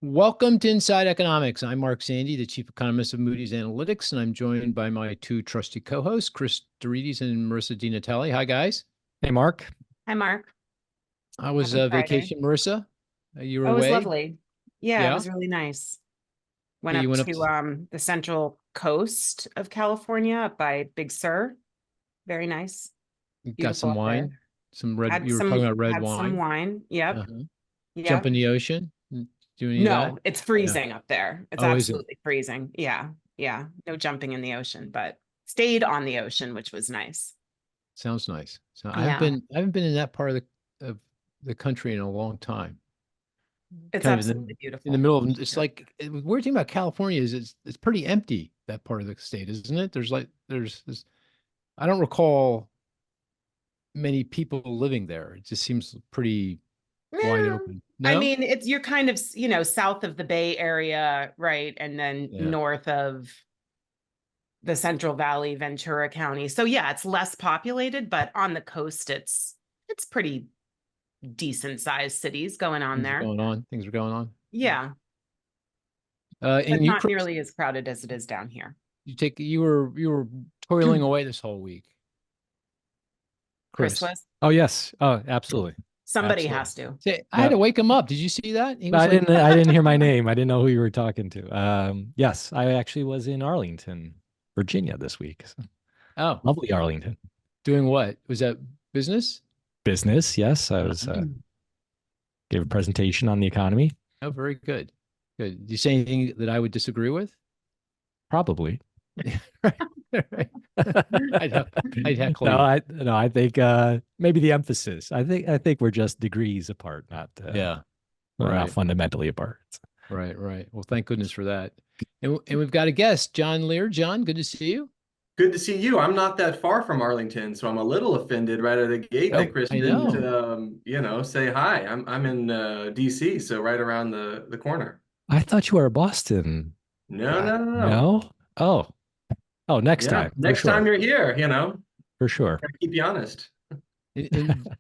Welcome to Inside Economics. I'm Mark Sandy, the chief economist of Moody's Analytics, and I'm joined by my two trusty co-hosts, Chris Dorides and Marissa DiNatale. Hi, guys. Hey, Mark. Hi, Mark. How was Happy Friday. vacation, Marissa? You were Oh, it was away? lovely. Yeah, it Yeah? was really nice. Went Yeah, you up went up to to, the central coast of California up by Big Sur. Very nice. got Beautiful some up there. wine, some red, you were talking about red Had some wine. wine. Yep. Uh-huh. Jump Yep. in the ocean? Do any of that? No, it's Yeah. freezing up there. It's Oh, is it? absolutely freezing. Yeah. Yeah. No jumping in the ocean, but stayed on the ocean, which was nice. Sounds nice. So Yeah. I haven't been in that part of the country in a long time. It's Kind of absolutely in the beautiful. middle of it's like the weird thing about California is it's pretty empty, that part of the state, isn't it? There's this, I don't recall many people living there. It just seems pretty wide Yeah. open. I No? mean, you're kind of, south of the Bay Area, right? And then Yeah. north of the Central Valley, Ventura County. So yeah, it's less populated, but on the coast, it's pretty decent sized cities going on Things are there. going on. Things are going on. Yeah, but And you, not Chris, nearly as crowded as it is down here. you were toiling away this whole week, Chris Chris. was. Oh, yes. Oh, absolutely. Somebody Absolutely. has to. Say, I had Yeah. to wake him up. Did you see that? He was I like, didn't hear my name. I didn't know who you were talking to. Yes, I actually was in Arlington, Virginia this week. So, oh, lovely Arlington. doing what? Was that business? Business, yes. I was gave a presentation on the economy. Oh, very good. Good. Do you say anything that I would disagree with? Probably. Right. Right. I'd heckle No, you. I think maybe the emphasis. I think we're just degrees apart, not Yeah. we're not Right. fundamentally apart. Right. Right. Well, thank goodness for that. And we've got a guest, John Leer. John, good to see you. Good to see you. I'm not that far from Arlington, so I'm a little offended right out of the gate that Oh, Chris I didn't, know. say hi. I'm in DC, so right around the corner. I thought you were a Boston No, guy. no, no, no. No? Oh, next Yeah, time, for next time sure. you're here, For sure. gotta keep you honest. And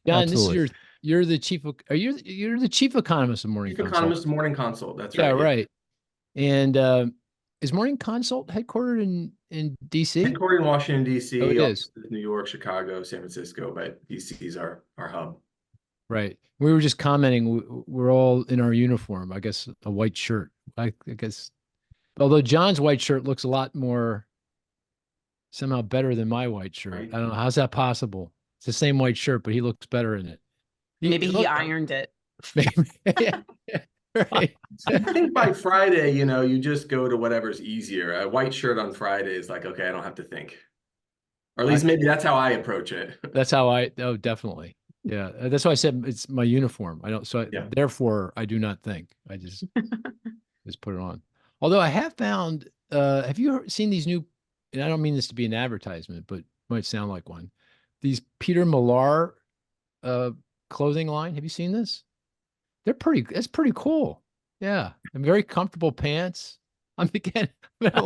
John, this is Absolutely. you're the chief of, you're the chief economist of Morning Chief Consult. Economist Morning Consult. That's Yeah, right. Yeah. right. And is Morning Consult headquartered in DC? Headquartered in Washington, Oh, DC, it is. New York, Chicago, San Francisco, but DC is our hub. Right. We were just commenting. We're all in our uniform. I guess a white shirt. I guess, although John's white shirt looks a lot more somehow better than my white shirt. Right. I don't know. How's that possible? It's the same white shirt, but he looks better in it. Maybe he Look, ironed it. yeah, right. I think by Friday, you just go to whatever's easier. A white shirt on Friday is like, okay, I don't have to think. Or at least maybe that's how I approach it. That's how oh, definitely. Yeah. That's why I said it's my uniform. I don't, Yeah. therefore I do not think. I just put it on. Although I have found, have you seen these new, and I don't mean this to be an advertisement, but might sound like one. These Peter Millar clothing line. Have you seen this? It's pretty cool. Yeah. And very comfortable pants. I'm again, I don't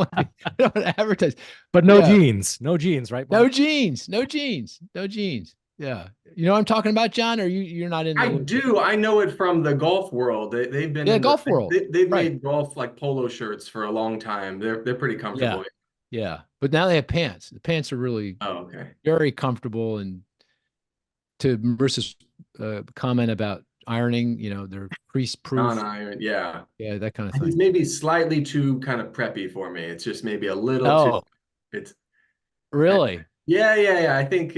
want to advertise, But no yeah. jeans. No jeans, right, Mark? No jeans. No jeans. No jeans. Yeah. You know what I'm talking about, John? Or you're not in the I loop? do. I know it from the golf world. They've been Yeah, in golf world. they've Right. made golf like polo shirts for a long time. They're pretty Yeah. comfortable. Yeah. But now they have pants. The pants are really Oh, okay. very comfortable. And to Marissa's comment about ironing, they're crease-proof. Non-iron, yeah. Yeah, that kind of It's thing. maybe slightly too kind of preppy for me. It's just maybe a little Oh, too. It's really? yeah. I think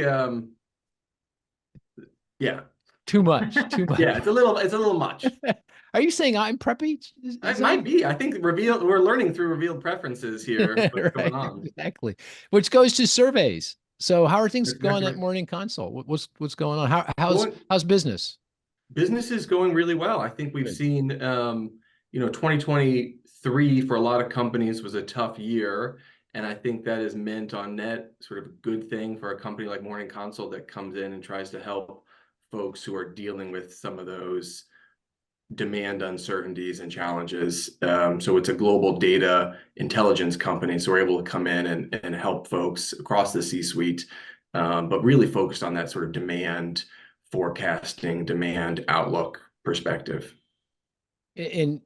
yeah. Too much. Too much. Yeah, it's a little much. Are you saying I'm preppy? It might be. I think we're learning through revealed preferences here. What's Right, going on? exactly. Which goes to surveys. So how are things That's going exactly at right. Morning Consult? What's going on? Going- How's business? Business is going really well. I think we've Good. seen, 2023 for a lot of companies was a tough year. And I think that is meant on net sort of a good thing for a company like Morning Consult that comes in and tries to help folks who are dealing with some of those demand uncertainties and challenges. So it's a global data intelligence company. So we're able to come in and help folks across the C-suite, but really focused on that sort of demand forecasting, demand outlook perspective. And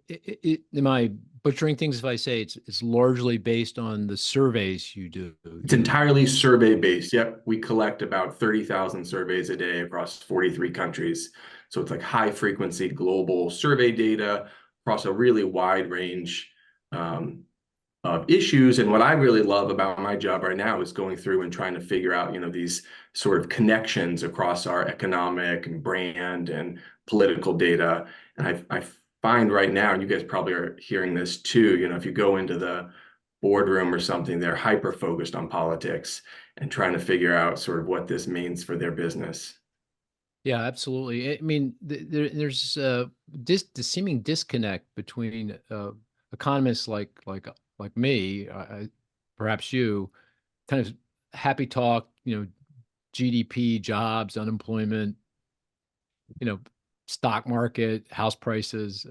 am I butchering things if I say it's largely based on the surveys you do? It's entirely survey based. Yep. We collect about 30,000 surveys a day across 43 countries. So it's like high frequency global survey data across a really wide range of issues. And what I really love about my job right now is going through and trying to figure out, these sort of connections across our economic and brand and political data. And I find right now, and you guys probably are hearing this too, if you go into the boardroom or something, they're hyper focused on politics and trying to figure out sort of what this means for their business. Yeah, absolutely. I mean, there's the seeming disconnect between economists like me, perhaps you, kind of happy talk, GDP, jobs, unemployment, stock market, house prices,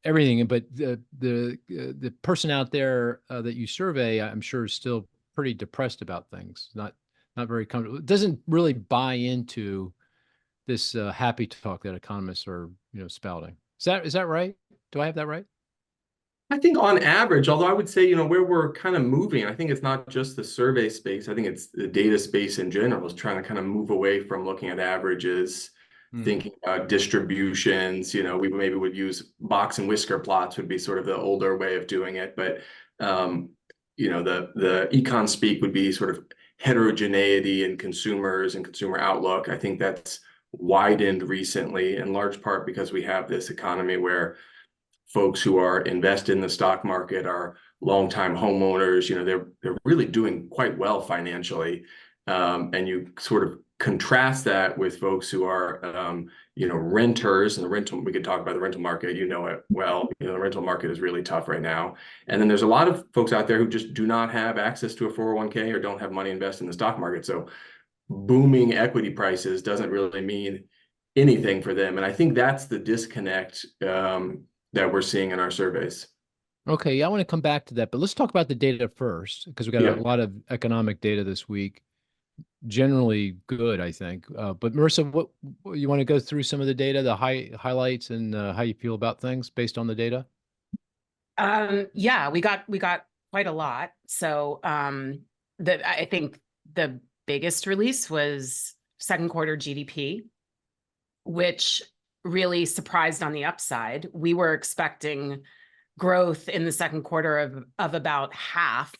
everything. But the person out there that you survey, I'm sure, is still pretty depressed about things. Not very comfortable. It doesn't really buy into this happy talk that economists are, spouting. Is that right? Do I have that right? I think on average, although I would say, where we're kind of moving, I think it's not just the survey space. I think it's the data space in general is trying to kind of move away from looking at averages, thinking about distributions. We maybe would use box and whisker plots would be sort of the older way of doing it. But, the econ speak would be sort of heterogeneity in consumers and consumer outlook. I think that's widened recently, in large part because we have this economy where folks who are invested in the stock market are longtime homeowners. They're really doing quite well financially, and you sort of contrast that with folks who are renters, and we could talk about the rental market. It well. The rental market is really tough right now, and then there's a lot of folks out there who just do not have access to a 401k or don't have money invested in the stock market. So booming equity prices doesn't really mean anything for them, and I think that's the disconnect that we're seeing in our surveys. Okay, yeah, I want to come back to that, but let's talk about the data first, because we got a lot of economic data this week. Generally good, I think. But Marissa, what you want to go through some of the data, the highlights, and how you feel about things based on the data? Yeah, we got quite a lot. So I think the biggest release was second quarter GDP, which really surprised on the upside. We were expecting growth in the second quarter of about half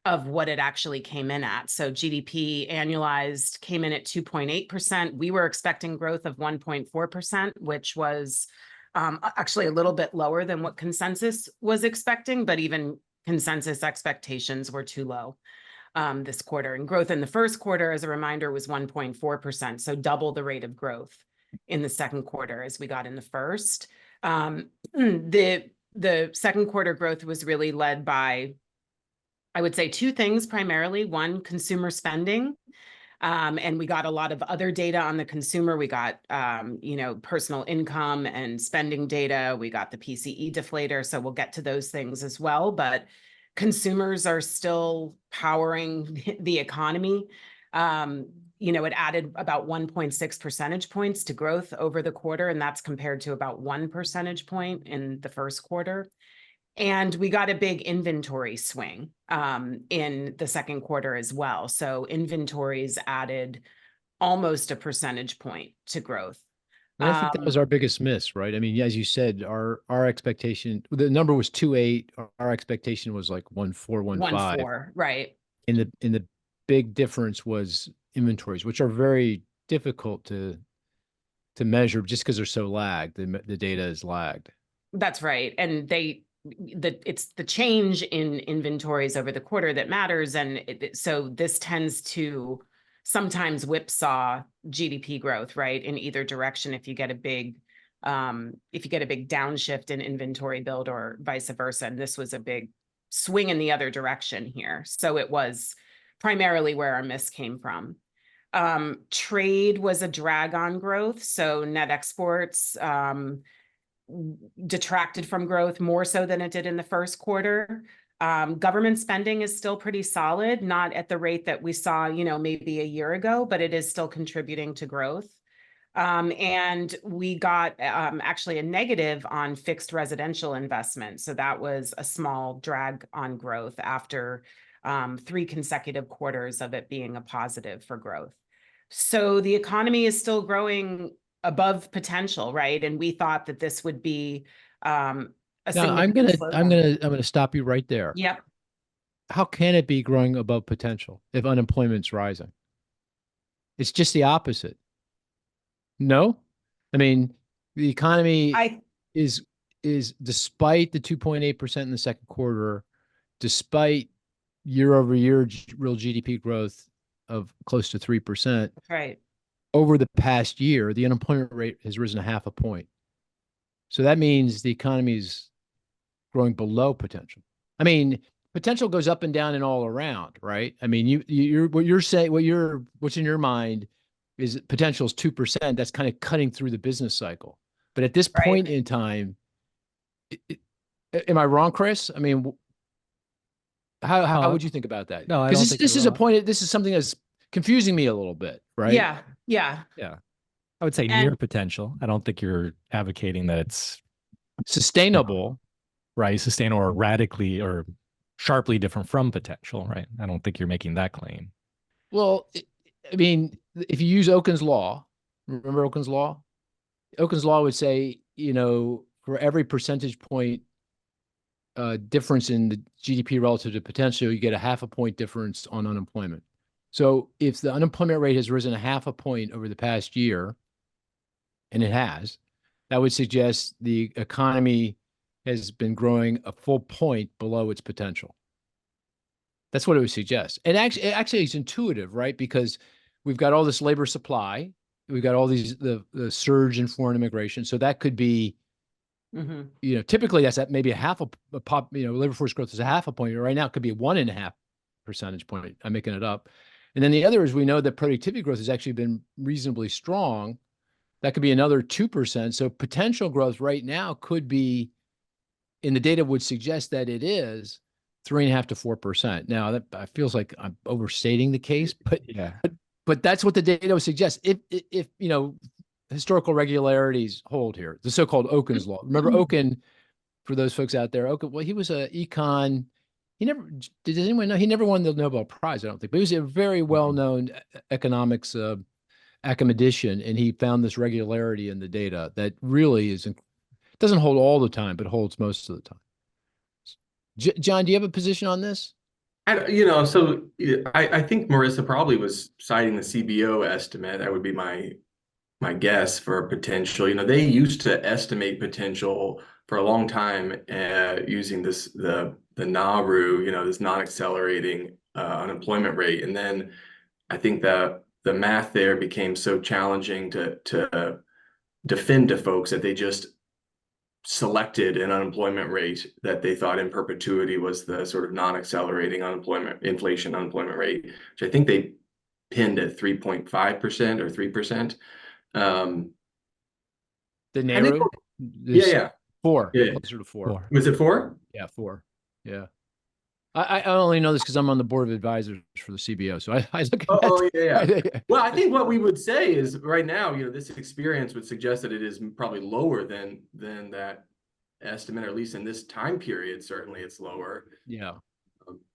of what it actually came in at. So GDP annualized came in at 2.8%. We were expecting growth of 1.4%, which was actually a little bit lower than what consensus was expecting, but even consensus expectations were too low this quarter. And growth in the first quarter, as a reminder, was 1.4%, so double the rate of growth in the second quarter as we got in the first. The second quarter growth was really led by, I would say, two things primarily. One, consumer spending. And we got a lot of other data on the consumer. We got, personal income and spending data. We got the PCE deflator. So we'll get to those things as well. But consumers are still powering the economy. It added about 1.6 percentage points to growth over the quarter, and that's compared to about 1 percentage point in the first quarter. And we got a big inventory swing in the second quarter as well. So inventories added almost a percentage point to growth. And I think that was our biggest miss, right? I mean, as you said, our expectation, the number was 2.8. Our expectation was like 1.4, 1.5. 1.4, right. And the big difference was inventories, which are very difficult to measure just because they're so lagged. The data is lagged. That's right. And it's the change in inventories over the quarter that matters. And so this tends to sometimes whipsaw GDP growth, right, in either direction. If you get a big downshift in inventory build or vice versa. And this was a big swing in the other direction here. So it was primarily where our miss came from. Trade was a drag on growth. So net exports detracted from growth more so than it did in the first quarter. Government spending is still pretty solid, not at the rate that we saw, maybe a year ago, but it is still contributing to growth. And we got actually a negative on fixed residential investment. So that was a small drag on growth after 3 consecutive quarters of it being a positive for growth. So the economy is still growing above potential, right? And we thought that this would be a Now I'm significant slowdown. gonna stop you right there. Yep. How can it be growing above potential if unemployment's rising? It's just the opposite. No? I mean, the economy I is despite the 2.8% in the second quarter, despite year over year real GDP growth of close to 3%, right. over the past year, the unemployment rate has risen 0.5 point. So that means the economy is growing below potential. I mean, potential goes up and down and all around, right? I mean, you're what you're saying, what's in your mind is potential is 2%. That's kind of cutting through the business cycle. But at this Right. point in time, am I wrong, Chris? I mean, how would you think about that? No, I Because don't think this you're is a wrong. point. This is something that's confusing me a little bit, right? Yeah. Yeah. Yeah. I would say And- near potential. I don't think you're advocating that it's Sustainable. right, sustainable or radically or sharply different from potential, right? I don't think you're making that claim. Well, I mean, if you use Okun's law, remember Okun's law? Okun's law would say, for every percentage point difference in the GDP relative to potential, you get a 0.5 point difference on unemployment. So if the unemployment rate has risen 0.5 point over the past year, and it has, that would suggest the economy has been growing a full point below its potential. That's what it would suggest. And actually it's intuitive, right? Because we've got all this labor supply. We've got all these, the surge in foreign immigration. So that could be, typically that's at maybe a half a pop, labor force growth is a 0.5 point. Right now it could be 1.5 percentage point. I'm making it up. And then the other is we know that productivity growth has actually been reasonably strong. That could be another 2%. So potential growth right now could be, and the data would suggest that it is 3.5 to 4%. Now that feels like I'm overstating the case, but Yeah. but that's what the data would suggest. If historical regularities hold here, the so-called Okun's law. Remember Okun, for those folks out there, Okun, well, he was a econ. Does anyone know? He never won the Nobel Prize, I don't think, but he was a very well-known economics academician, and he found this regularity in the data that really doesn't hold all the time, but holds most of the time. John, do you have a position on this? I think Marissa probably was citing the CBO estimate. That would be my guess for potential. They used to estimate potential for a long time using the NARU, this non-accelerating unemployment rate. And then I think the math there became so challenging to defend to folks that they just selected an unemployment rate that they thought in perpetuity was the sort of non-accelerating inflation unemployment rate, which I think they pinned at 3.5% or 3%. The I think, NARU? yeah. 4, Yeah. closer to 4. Was it 4? Yeah, 4. Yeah. I only know this because I'm on the board of advisors for the CBO. So I look at Oh, yeah. that. Well, I think what we would say is right now, this experience would suggest that it is probably lower than that estimate, or at least in this time period, certainly it's lower. Yeah.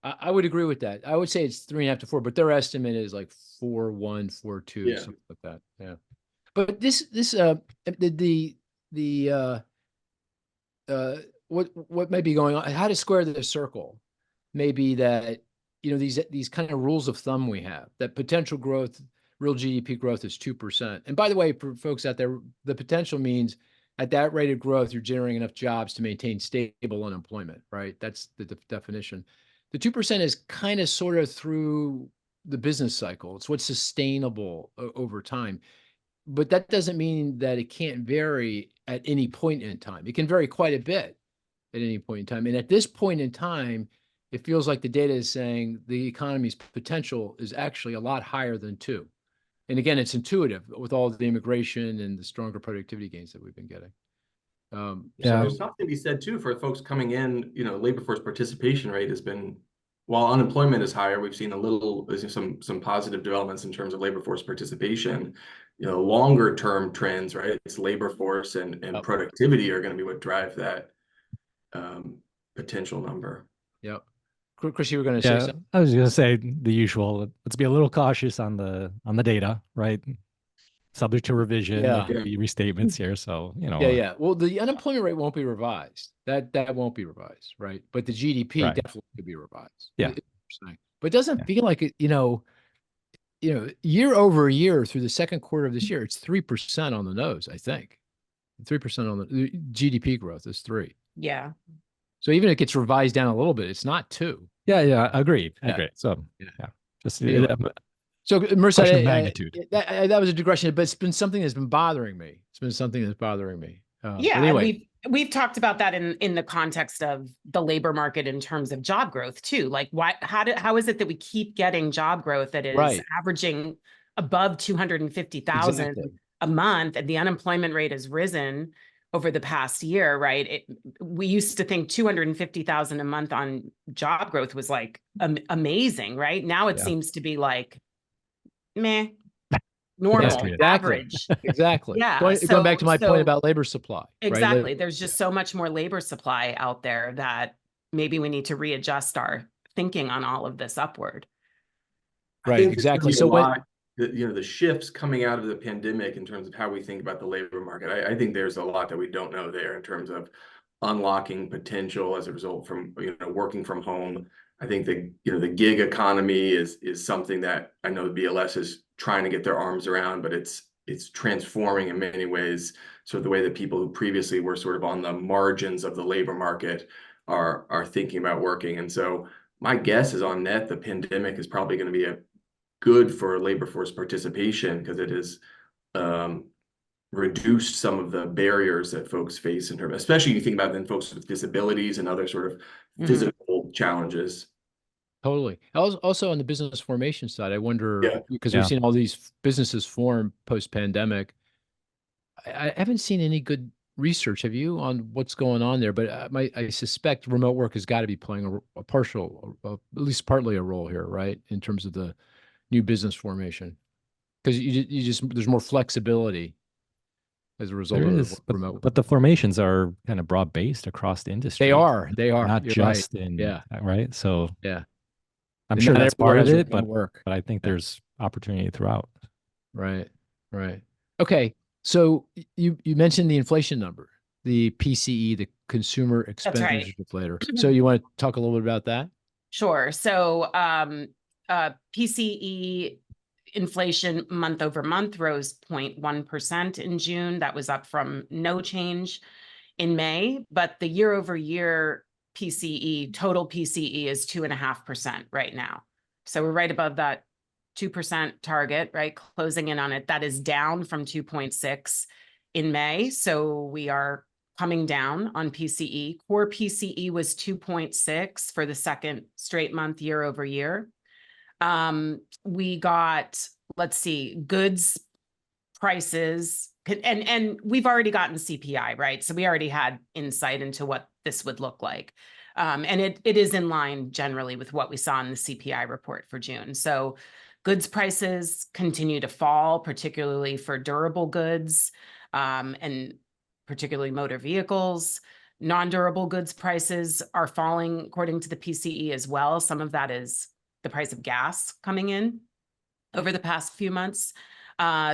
I would agree with that. I would say it's 3.5 to 4, but their estimate is like 4.1, 4.2, Yeah. something like that. Yeah. But what may be going on, how to square the circle may be that, these kind of rules of thumb we have, that potential growth, real GDP growth is 2%. And by the way, for folks out there, the potential means at that rate of growth, you're generating enough jobs to maintain stable unemployment, right? That's the definition. The 2% is kind of sort of through the business cycle. It's what's sustainable over time. But that doesn't mean that it can't vary at any point in time. It can vary quite a bit at any point in time. And at this point in time, it feels like the data is saying the economy's potential is actually a lot higher than 2. And again, it's intuitive with all the immigration and the stronger productivity gains that we've been getting. So there's something to be said too for folks coming in. Labor force participation rate has been while unemployment is higher, we've seen some positive developments in terms of labor force participation. Longer term trends, right? It's labor force and productivity are going to be what drive that potential number. Yep. Chris, you were going to say something? I was going to say the usual. Let's be a little cautious on the data, right? Subject to revision. Yeah. There could be restatements here, so Yeah. Well, the unemployment rate won't be revised. That won't be revised, right? But the GDP Right. definitely could be revised. Yeah. But it doesn't feel like it. Year over year through the second quarter of this year, it's 3% on the nose. I think 3% on the GDP growth is 3%. Yeah. So even if it gets revised down a little bit, it's not 2%. Yeah. Agreed. Yeah. Agreed. So just Anyway. So, Marissa, question of magnitude. That was a digression, but it's been something that's been bothering me. It's been something that's bothering me. Yeah, but anyway, we've talked about that in the context of the labor market in terms of job growth too. Like, how is it that we keep getting job growth that is Right. averaging above 250,000 Exactly. a month, and the unemployment rate has risen over the past year, right? We used to think 250,000 a month on job growth was like amazing, right? Now it seems to be like meh, normal, average. Exactly. Yeah. Going back to my point about labor supply. Exactly. Right? There's just so much more labor supply out there that maybe we need to readjust our thinking on all of this upward. Right. Exactly. So the shifts coming out of the pandemic in terms of how we think about the labor market, I think there's a lot that we don't know there in terms of unlocking potential as a result from working from home. I think the gig economy is something that I know the BLS is trying to get their arms around, but it's transforming in many ways. So the way that people who previously were sort of on the margins of the labor market are thinking about working. And so my guess is on net, the pandemic is probably going to be good for labor force participation because it has reduced some of the barriers that folks face in terms, especially you think about then folks with disabilities and other sort of physical challenges. Totally. Also on the business formation side, I wonder, because we've seen all these businesses form post-pandemic. I haven't seen any good research. Have you on what's going on there? But I suspect remote work has got to be playing a partial, at least partly a role here, right? In terms of the new business formation, because you just there's more flexibility as a result of remote. But the formations are kind of broad based across the industry. They are not just right. in right. So I'm and sure that's part of it, but I think there's opportunity throughout. Right. Okay. So you mentioned the inflation number, the PCE, the Consumer Expenditure Deflator. So you want to talk a little bit about that? Sure. So PCE inflation month over month rose 0.1% in June. That was up from no change in May. But the year over year PCE, total PCE is 2.5% right now. So we're right above that 2% target, right? Closing in on it. That is down from 2.6 in May. So we are coming down on PCE. Core PCE was 2.6 for the second straight month year over year. We got, let's see, goods prices, and we've already gotten CPI, right? So we already had insight into what this would look like. And it is in line generally with what we saw in the CPI report for June. So goods prices continue to fall, particularly for durable goods, and particularly motor vehicles. Non-durable goods prices are falling according to the PCE as well. Some of that is the price of gas coming in over the past few months.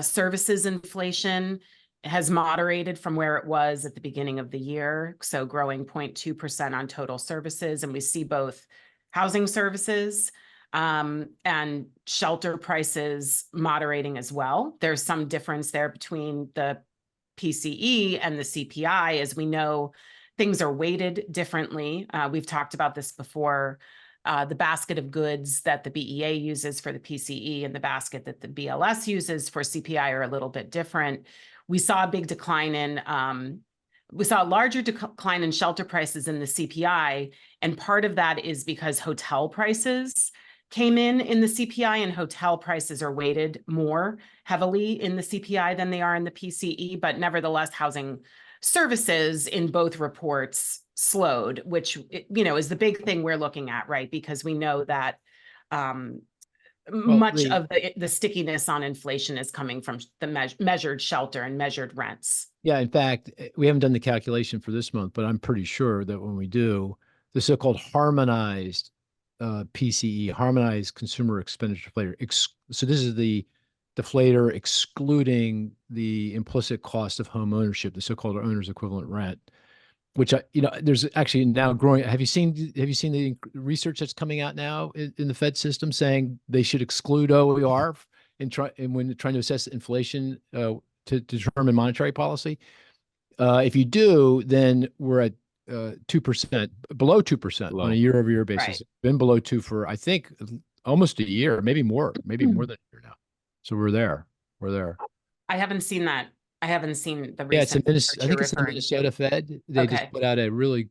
Services inflation has moderated from where it was at the beginning of the year, so growing 0.2% on total services. And we see both housing services and shelter prices moderating as well. There's some difference there between the PCE and the CPI. As we know, things are weighted differently. We've talked about this before. The basket of goods that the BEA uses for the PCE and the basket that the BLS uses for CPI are a little bit different. We saw a big decline in, we saw a larger decline in shelter prices in the CPI. And part of that is because hotel prices came in the CPI, and hotel prices are weighted more heavily in the CPI than they are in the PCE. But nevertheless, housing services in both reports slowed, which, is the big thing we're looking at, right? Because we know that much of the stickiness on inflation is coming from the measured shelter and measured rents. Yeah, in fact, we haven't done the calculation for this month, but I'm pretty sure that when we do, the so-called harmonized PCE, harmonized consumer expenditure deflator. So this is the deflator excluding the implicit cost of home ownership, the so-called owner's equivalent rent, which there's actually now growing. Have you seen the research that's coming out now in the Fed system saying they should exclude OER when trying to assess inflation to determine monetary policy? If you do, then we're at 2%, below 2% on a year-over-year basis. Right. Been below 2 for, I think, almost a year, maybe more than a year now. So we're there. I haven't seen that. I haven't seen the Yeah, it's recent research I think you're it's the referring Minnesota to. Fed. They just Okay. put out a really,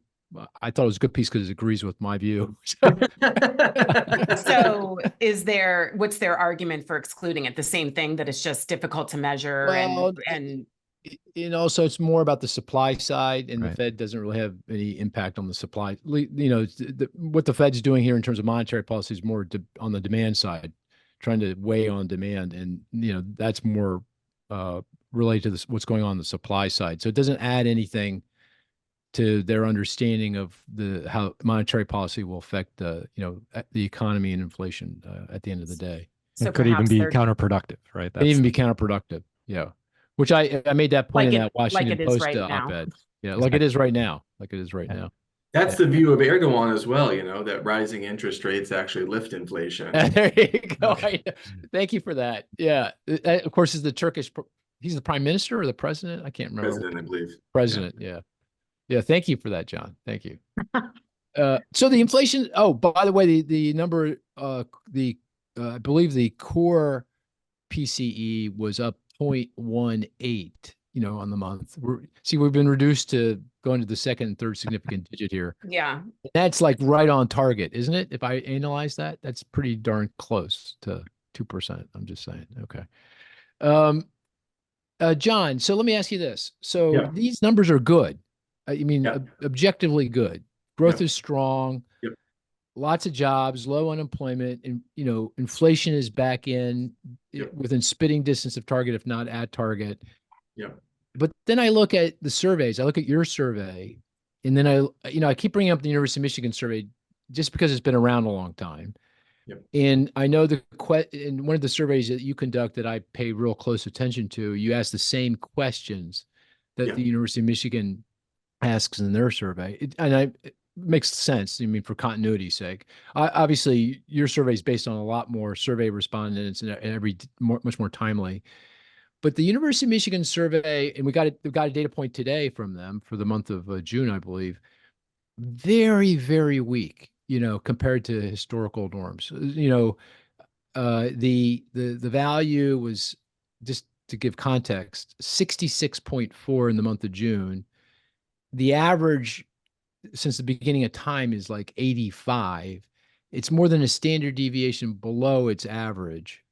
I thought it was a good piece because it agrees with my view. So what's their argument for excluding it? The same thing, that it's just difficult to measure Well, and so it's more about the supply side, and Right. the Fed doesn't really have any impact on the supply. What the Fed's doing here in terms of monetary policy is more on the demand side, trying to weigh on demand, and that's more related to what's going on the supply side. So it doesn't add anything to their understanding of how monetary policy will affect the economy and inflation at the end of the day. so It could even perhaps be they're counterproductive, right? It even be counterproductive. Yeah. Which I made that point in that Washington it is Post right now. op-ed. Yeah, like it is right now. Now. That's the view of Erdogan as well, that rising interest rates actually lift inflation. There you go. Okay. Thank you for that. Yeah. Of course, is the Turkish, he's the prime minister or the president? I can't remember. President, I believe. President, yeah. Yeah, thank you for that, John. Thank you. So the inflation, by the way, the number, I believe the core PCE was up 0.18, on the month. We've been reduced to going to the second and third significant digit here. Yeah. That's like right on target, isn't it? If I analyze that, that's pretty darn close to 2%. I'm just saying. Okay. John, so let me ask you this. So Yeah. these numbers are good. I mean, Yeah. objectively good. Growth Yeah. is strong. Yep. Lots of jobs, low unemployment, and inflation is back in Yep. within spitting distance of target, if not at target. Yeah. But then I look at the surveys. I look at your survey, and then I keep bringing up the University of Michigan survey just because it's been around a long time. Yep. And I know in one of the surveys that you conduct that I pay real close attention to, you ask the same questions that Yeah. the University of Michigan asks in their survey. It makes sense. I mean, for continuity's sake. Obviously, your survey is based on a lot more survey respondents and much more timely. But the University of Michigan survey, and we got a data point today from them for the month of June, I believe, very, very weak, compared to historical norms. The value was, just to give context, 66.4 in the month of June. The average since the beginning of time is like 85. It's more than a standard deviation below its average.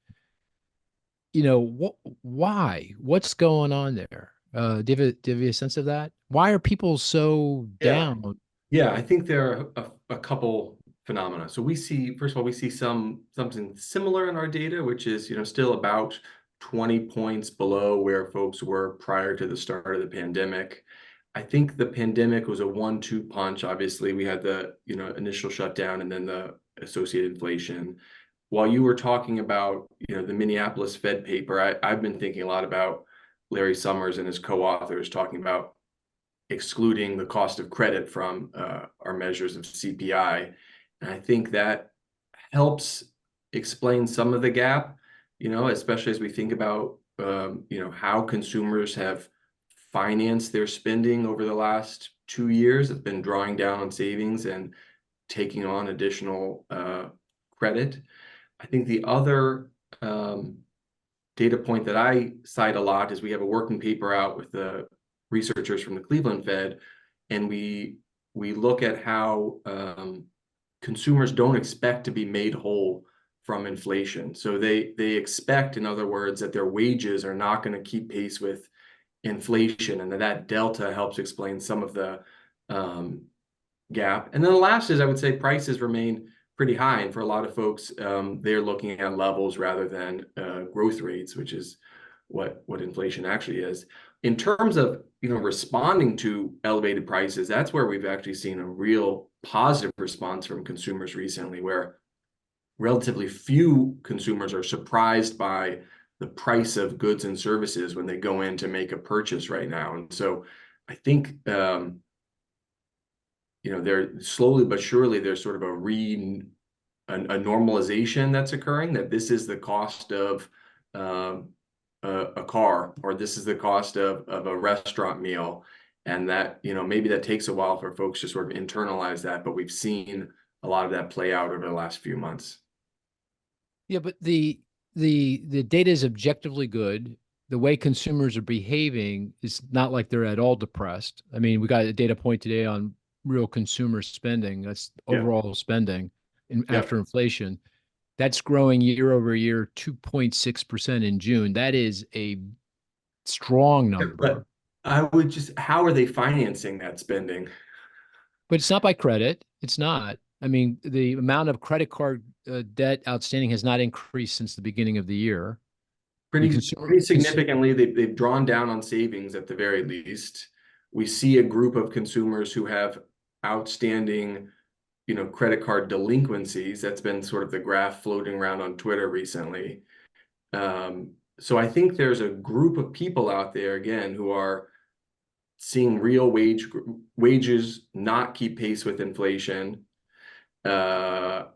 Why? What's going on there? Do you have a sense of that? Why are people so down? Yeah, I think there are a couple phenomena. So first of all, we see something similar in our data, which is, still about 20 points below where folks were prior to the start of the pandemic. I think the pandemic was a 1-2 punch. Obviously, we had the, initial shutdown and then the associated inflation. While you were talking about, the Minneapolis Fed paper, I've been thinking a lot about Larry Summers and his co-authors talking about excluding the cost of credit from our measures of CPI. And I think that helps explain some of the gap, especially as we think about, how consumers have financed their spending over the last 2 years. Have been drawing down on savings and taking on additional credit. I think the other data point that I cite a lot is we have a working paper out with the researchers from the Cleveland Fed, and we look at how consumers don't expect to be made whole from inflation. So they expect, in other words, that their wages are not going to keep pace with inflation, and that delta helps explain some of the gap. And then the last is, I would say, prices remain pretty high, and for a lot of folks, they're looking at levels rather than growth rates, which is what inflation actually is. In terms of responding to elevated prices, that's where we've actually seen a real positive response from consumers recently, where relatively few consumers are surprised by the price of goods and services when they go in to make a purchase right now. And so I think there slowly but surely there's sort of a normalization that's occurring, that this is the cost of a car, or this is the cost of a restaurant meal, and that maybe that takes a while for folks to sort of internalize that, but we've seen a lot of that play out over the last few months. Yeah, but the data is objectively good. The way consumers are behaving is not like they're at all depressed. I mean, we got a data point today on real consumer spending. That's overall spending after inflation. That's growing year over year, 2.6% in June. That is a strong number. But I would just, how are they financing that spending? But it's not by credit. It's not. I mean, the amount of credit card debt outstanding has not increased since the beginning of the year. Pretty significantly, they've drawn down on savings at the very least. We see a group of consumers who have outstanding, credit card delinquencies. That's been sort of the graph floating around on Twitter recently. So I think there's a group of people out there, again, who are seeing real wages not keep pace with inflation, drawing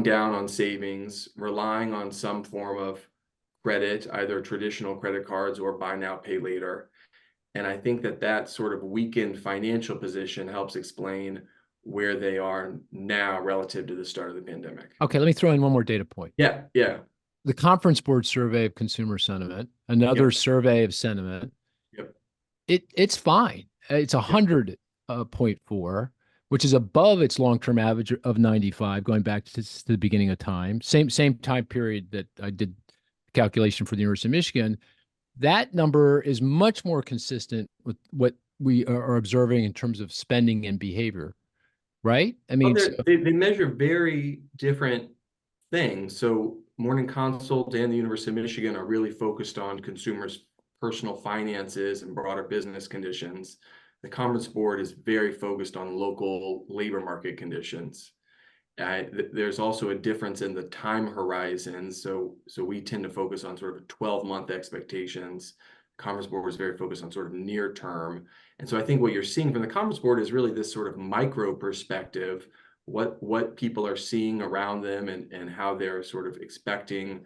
down on savings, relying on some form of credit, either traditional credit cards or buy now, pay later. And I think that sort of weakened financial position helps explain where they are now relative to the start of the pandemic. Okay, let me throw in one more data point. Yeah. The Conference Board survey of consumer sentiment, another survey of sentiment. It's fine. It's 100.4, which is above its long-term average of 95, going back to the beginning of time. Same time period that I did calculation for the University of Michigan. That number is much more consistent with what we are observing in terms of spending and behavior, right? I mean, they measure very different things. So Morning Consult and the University of Michigan are really focused on consumers' personal finances and broader business conditions. The Conference Board is very focused on local labor market conditions. There's also a difference in the time horizon. So we tend to focus on sort of 12-month expectations. Conference Board was very focused on sort of near term. And so I think what you're seeing from the Conference Board is really this sort of micro perspective, what people are seeing around them and how they're sort of expecting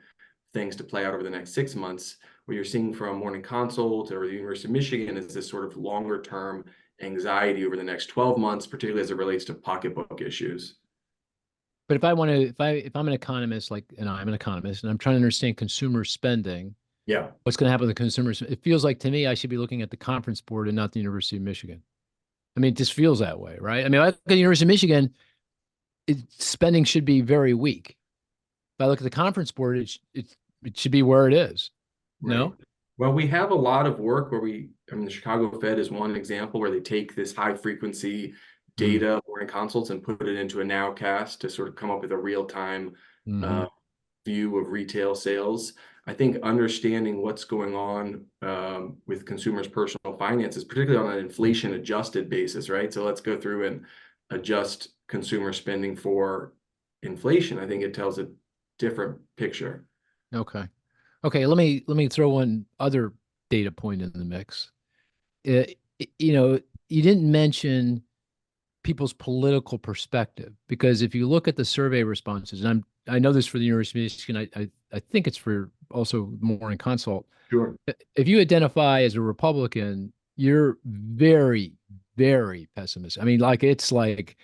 things to play out over the next 6 months. What you're seeing from Morning Consult or the University of Michigan is this sort of longer term anxiety over the next 12 months, particularly as it relates to pocketbook issues. But if I'm an economist, I'm an economist, and I'm trying to understand consumer spending, what's going to happen with the consumers? It feels like to me I should be looking at the Conference Board and not the University of Michigan. I mean, it just feels that way, right? I mean, I look at the University of Michigan, spending should be very weak. If I look at the Conference Board, it should be where it is. Right. No? Well, we have a lot of work where the Chicago Fed is one example where they take this high frequency data, Morning Consults, and put it into a nowcast to sort of come up with a real-time view of retail sales. I think understanding what's going on with consumers' personal finances, particularly on an inflation-adjusted basis, right? So let's go through and adjust consumer spending for inflation. I think it tells a different picture. Okay, let me throw one other data point in the mix. You didn't mention people's political perspective, because if you look at the survey responses, and I know this for the University of Michigan, I think it's for also Morning Consult. Sure. If you identify as a Republican, you're very, very pessimistic. I mean, it's like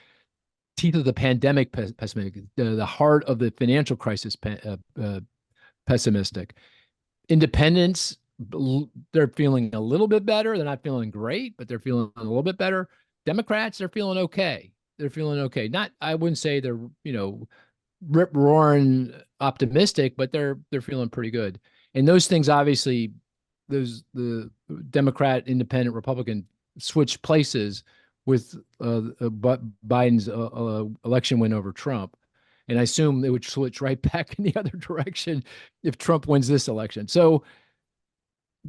teeth of the pandemic pessimistic, the heart of the financial crisis pessimistic. Independents, they're feeling a little bit better. They're not feeling great, but they're feeling a little bit better. Democrats, they're feeling okay. I wouldn't say they're, rip roaring optimistic, but they're feeling pretty good. And those things, obviously, the Democrat, Independent, Republican switch places with Biden's election win over Trump. And I assume they would switch right back in the other direction if Trump wins this election. So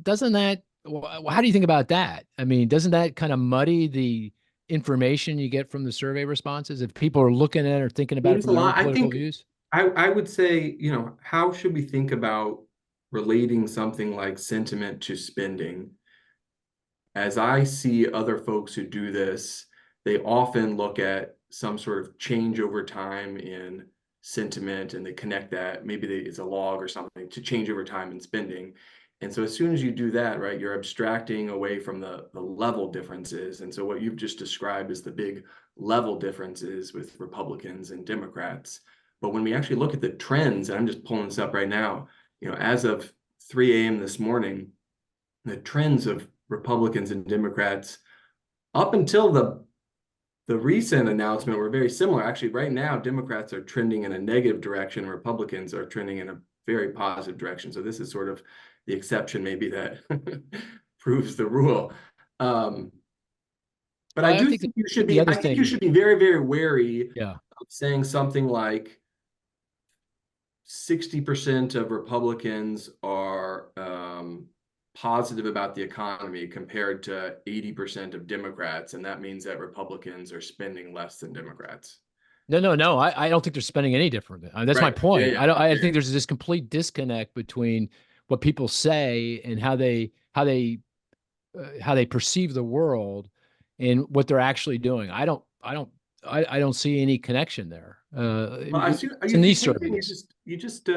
doesn't that, how do you think about that? I mean, doesn't that kind of muddy the information you get from the survey responses if people are looking at or thinking about it Seems a from their own lot. I political think views? I would say, how should we think about relating something like sentiment to spending? As I see other folks who do this, they often look at some sort of change over time in sentiment and they connect that, maybe it's a log or something, to change over time in spending. And so as soon as you do that, right, you're abstracting away from the level differences. And so what you've just described is the big level differences with Republicans and Democrats. But when we actually look at the trends, and I'm just pulling this up right now, as of 3 a.m. this morning, the trends of Republicans and Democrats up until the recent announcement were very similar. Actually, right now, Democrats are trending in a negative direction. Republicans are trending in a very positive direction. So this is sort of the exception, maybe, that proves the rule. But Well, I do think you should be. I think you should be very, very wary of saying something like 60% of Republicans are positive about the economy compared to 80% of Democrats. And that means that Republicans are spending less than Democrats. No. I don't think they're spending any different. That's my point. Yeah. I think there's this complete disconnect between what people say and how they perceive the world and what they're actually doing. I don't see any connection there. Well, I see. It's in these surveys. You just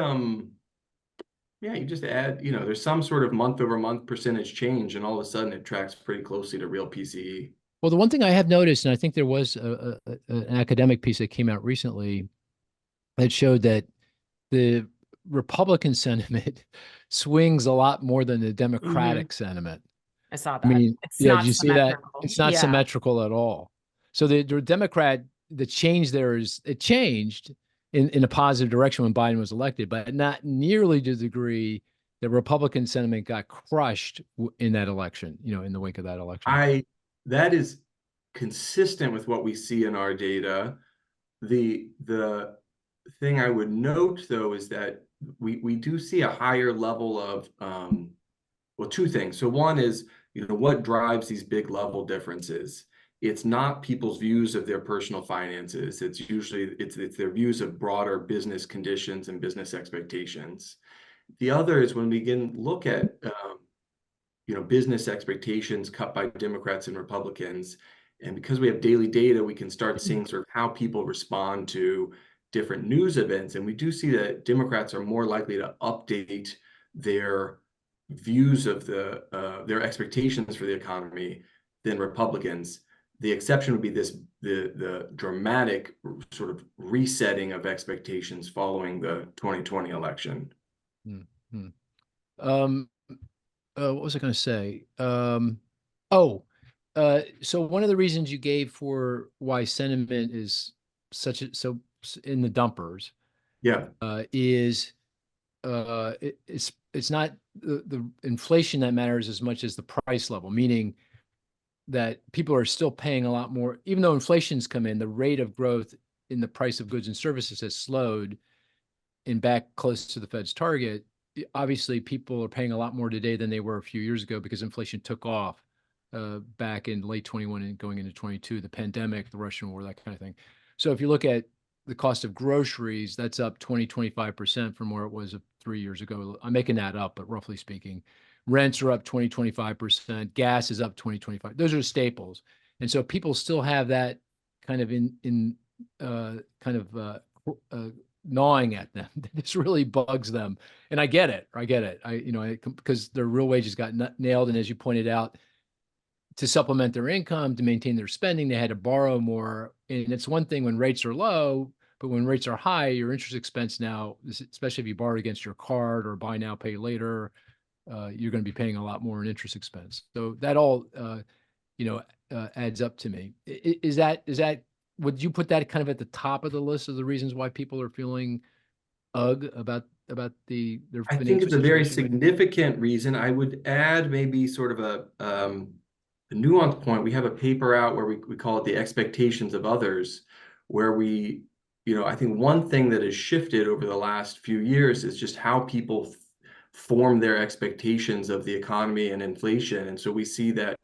add, there's some sort of month-over-month percentage change, and all of a sudden it tracks pretty closely to real PCE. Well, the one thing I have noticed, and I think there was an academic piece that came out recently that showed that the Republican sentiment swings a lot more than the Democratic sentiment. I saw that. I mean, it's yeah, not did you see that? symmetrical. It's not symmetrical at all. So the Democrat, the change there it changed in a positive direction when Biden was elected, but not nearly to the degree that Republican sentiment got crushed in that election, in the wake of that election. That is consistent with what we see in our data. The thing I would note, though, is that we do see a higher level of, two things. So one is, what drives these big level differences? It's not people's views of their personal finances. It's usually it's their views of broader business conditions and business expectations. The other is when we again look at business expectations cut by Democrats and Republicans, and because we have daily data, we can start seeing sort of how people respond to different news events. And we do see that Democrats are more likely to update their views of their expectations for the economy than Republicans. The exception would be the dramatic sort of resetting of expectations following the 2020 election. Mm-hmm. What was I going to say? So one of the reasons you gave for why sentiment is so in the dumpers, is it's not the inflation that matters as much as the price level, meaning that people are still paying a lot more, even though inflation's come in, the rate of growth in the price of goods and services has slowed and back close to the Fed's target. Obviously, people are paying a lot more today than they were a few years ago because inflation took off back in late 21 and going into 22, the pandemic, the Russian war, that kind of thing. So if you look at the cost of groceries, that's up 25% from where it was 3 years ago. I'm making that up, but roughly speaking, rents are up 25%, gas is up 25. Those are staples. And so people still have that kind of gnawing at them. This really bugs them. And I get it. Because their real wages got nailed. And as you pointed out, to supplement their income, to maintain their spending, they had to borrow more. And it's one thing when rates are low, but when rates are high, your interest expense now, especially if you borrow against your card or buy now, pay later, you're going to be paying a lot more in interest expense. So that all, adds up to me. Is that, would you put that kind of at the top of the list of the reasons why people are feeling about about their I think financial it's a very situation? significant reason. I would add maybe sort of a nuanced point. We have a paper out where we call it the expectations of others, where I think one thing that has shifted over the last few years is just how people form their expectations of the economy and inflation. And so we see that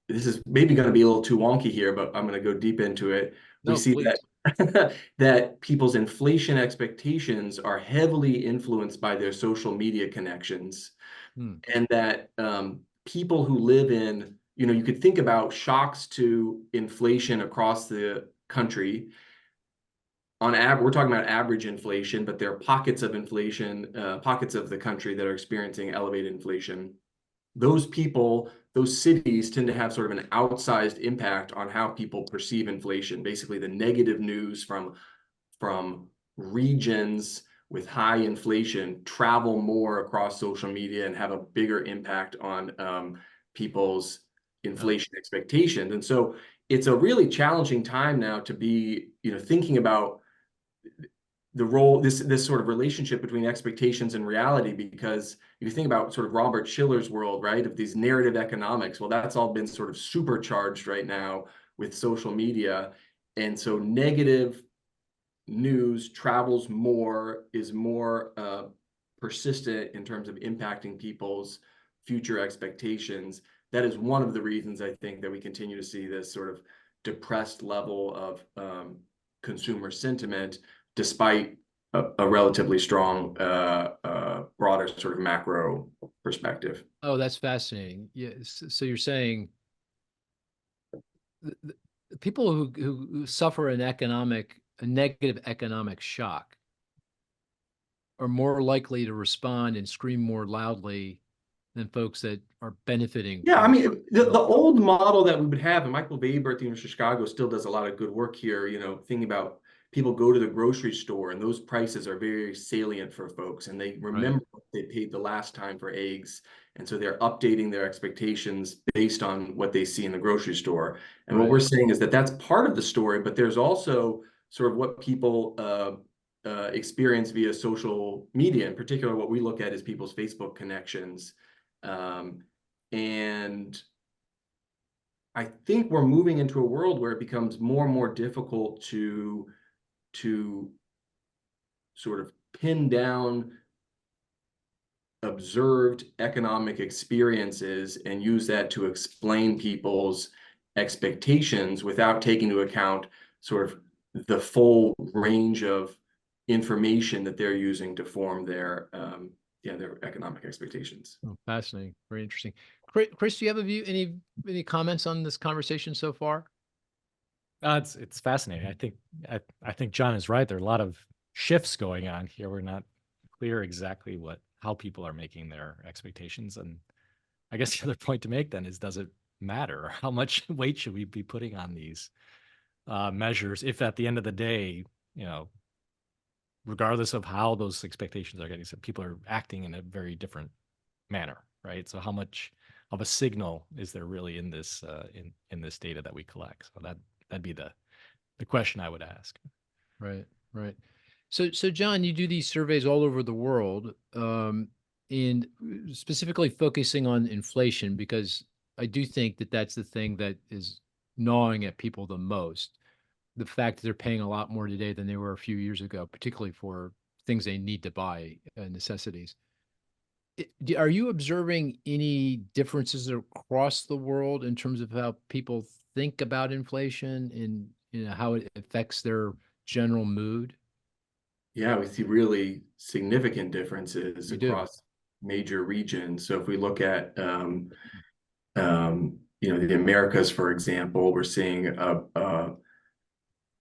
this is maybe going to be a little too wonky here, but I'm going to go deep into it. We No, see please. that people's inflation expectations are heavily influenced by their social media connections, and that people who live in, you could think about shocks to inflation across the country. On average, we're talking about average inflation, but there are pockets of inflation, pockets of the country that are experiencing elevated inflation. Those people, those cities tend to have sort of an outsized impact on how people perceive inflation. Basically, the negative news from regions with high inflation travel more across social media and have a bigger impact on people's inflation expectations. And so it's a really challenging time now to be, thinking about the role, this sort of relationship between expectations and reality, because you think about sort of Robert Schiller's world, right, of these narrative economics. Well, that's all been sort of supercharged right now with social media. And so negative news travels more, is more persistent in terms of impacting people's future expectations. That is one of the reasons I think that we continue to see this sort of depressed level of consumer sentiment, despite a relatively strong, broader sort of macro perspective. Oh, that's fascinating. Yeah. So you're saying the people who suffer a negative economic shock are more likely to respond and scream more loudly than folks that are benefiting. Yeah, I from mean, the old model that we would have, and Michael Weber at the University of Chicago still does a lot of good work here, thinking about people go to the grocery store and those prices are very salient for folks, and they remember what they paid the last time for eggs. And so they're updating their expectations based on what they see in the grocery store. And what we're saying is that that's part of the story, but there's also sort of what people experience via social media. In particular, what we look at is people's Facebook connections. And I think we're moving into a world where it becomes more and more difficult to sort of pin down observed economic experiences and use that to explain people's expectations without taking into account sort of the full range of information that they're using to form their economic expectations. Oh, fascinating. Very interesting. Chris, do you have any comments on this conversation so far? It's fascinating. I think John is right. There are a lot of shifts going on here. We're not clear exactly how people are making their expectations. And I guess the other point to make then is, does it matter? How much weight should we be putting on these measures if at the end of the day, regardless of how those expectations are getting set, people are acting in a very different manner, right? So how much of a signal is there really in this in this data that we collect? So that'd be the question I would ask. Right. So John, you do these surveys all over the world, and specifically focusing on inflation, because I do think that that's the thing that is gnawing at people the most. The fact that they're paying a lot more today than they were a few years ago, particularly for things they need to buy, necessities. Are you observing any differences across the world in terms of how people think about inflation and how it affects their general mood? Yeah, we see really significant differences across major regions. So if we look at the Americas, for example, we're seeing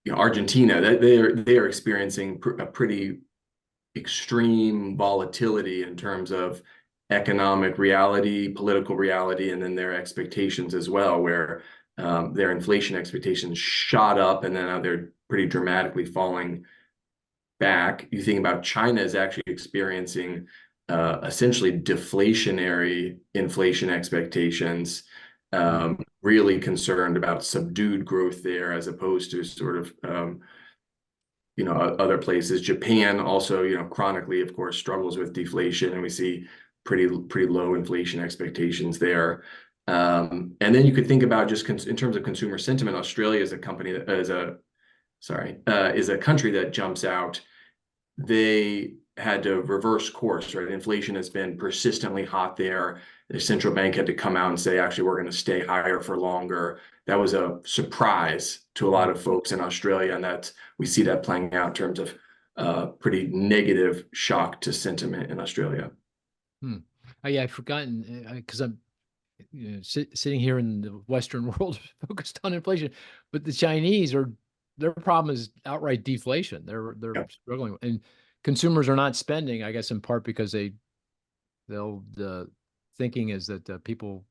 Argentina, that they are experiencing a pretty extreme volatility in terms of economic reality, political reality, and then their expectations as well, where their inflation expectations shot up and then now they're pretty dramatically falling back. You think about China is actually experiencing essentially deflationary inflation expectations, really concerned about subdued growth there, as opposed to sort of other places. Japan also, chronically, of course, struggles with deflation, and we see pretty low inflation expectations there. And then you could think about just in terms of consumer sentiment. Australia is a company that is a country that jumps out. They had to reverse course, right? Inflation has been persistently hot there. The central bank had to come out and say, actually, we're going to stay higher for longer. That was a surprise to a lot of folks in Australia, and we see that playing out in terms of pretty negative shock to sentiment in Australia. Oh, yeah, I've forgotten because I'm sitting here in the Western world focused on inflation, but the Chinese their problem is outright deflation. They're struggling, and consumers are not spending, I guess, in part because the thinking is that people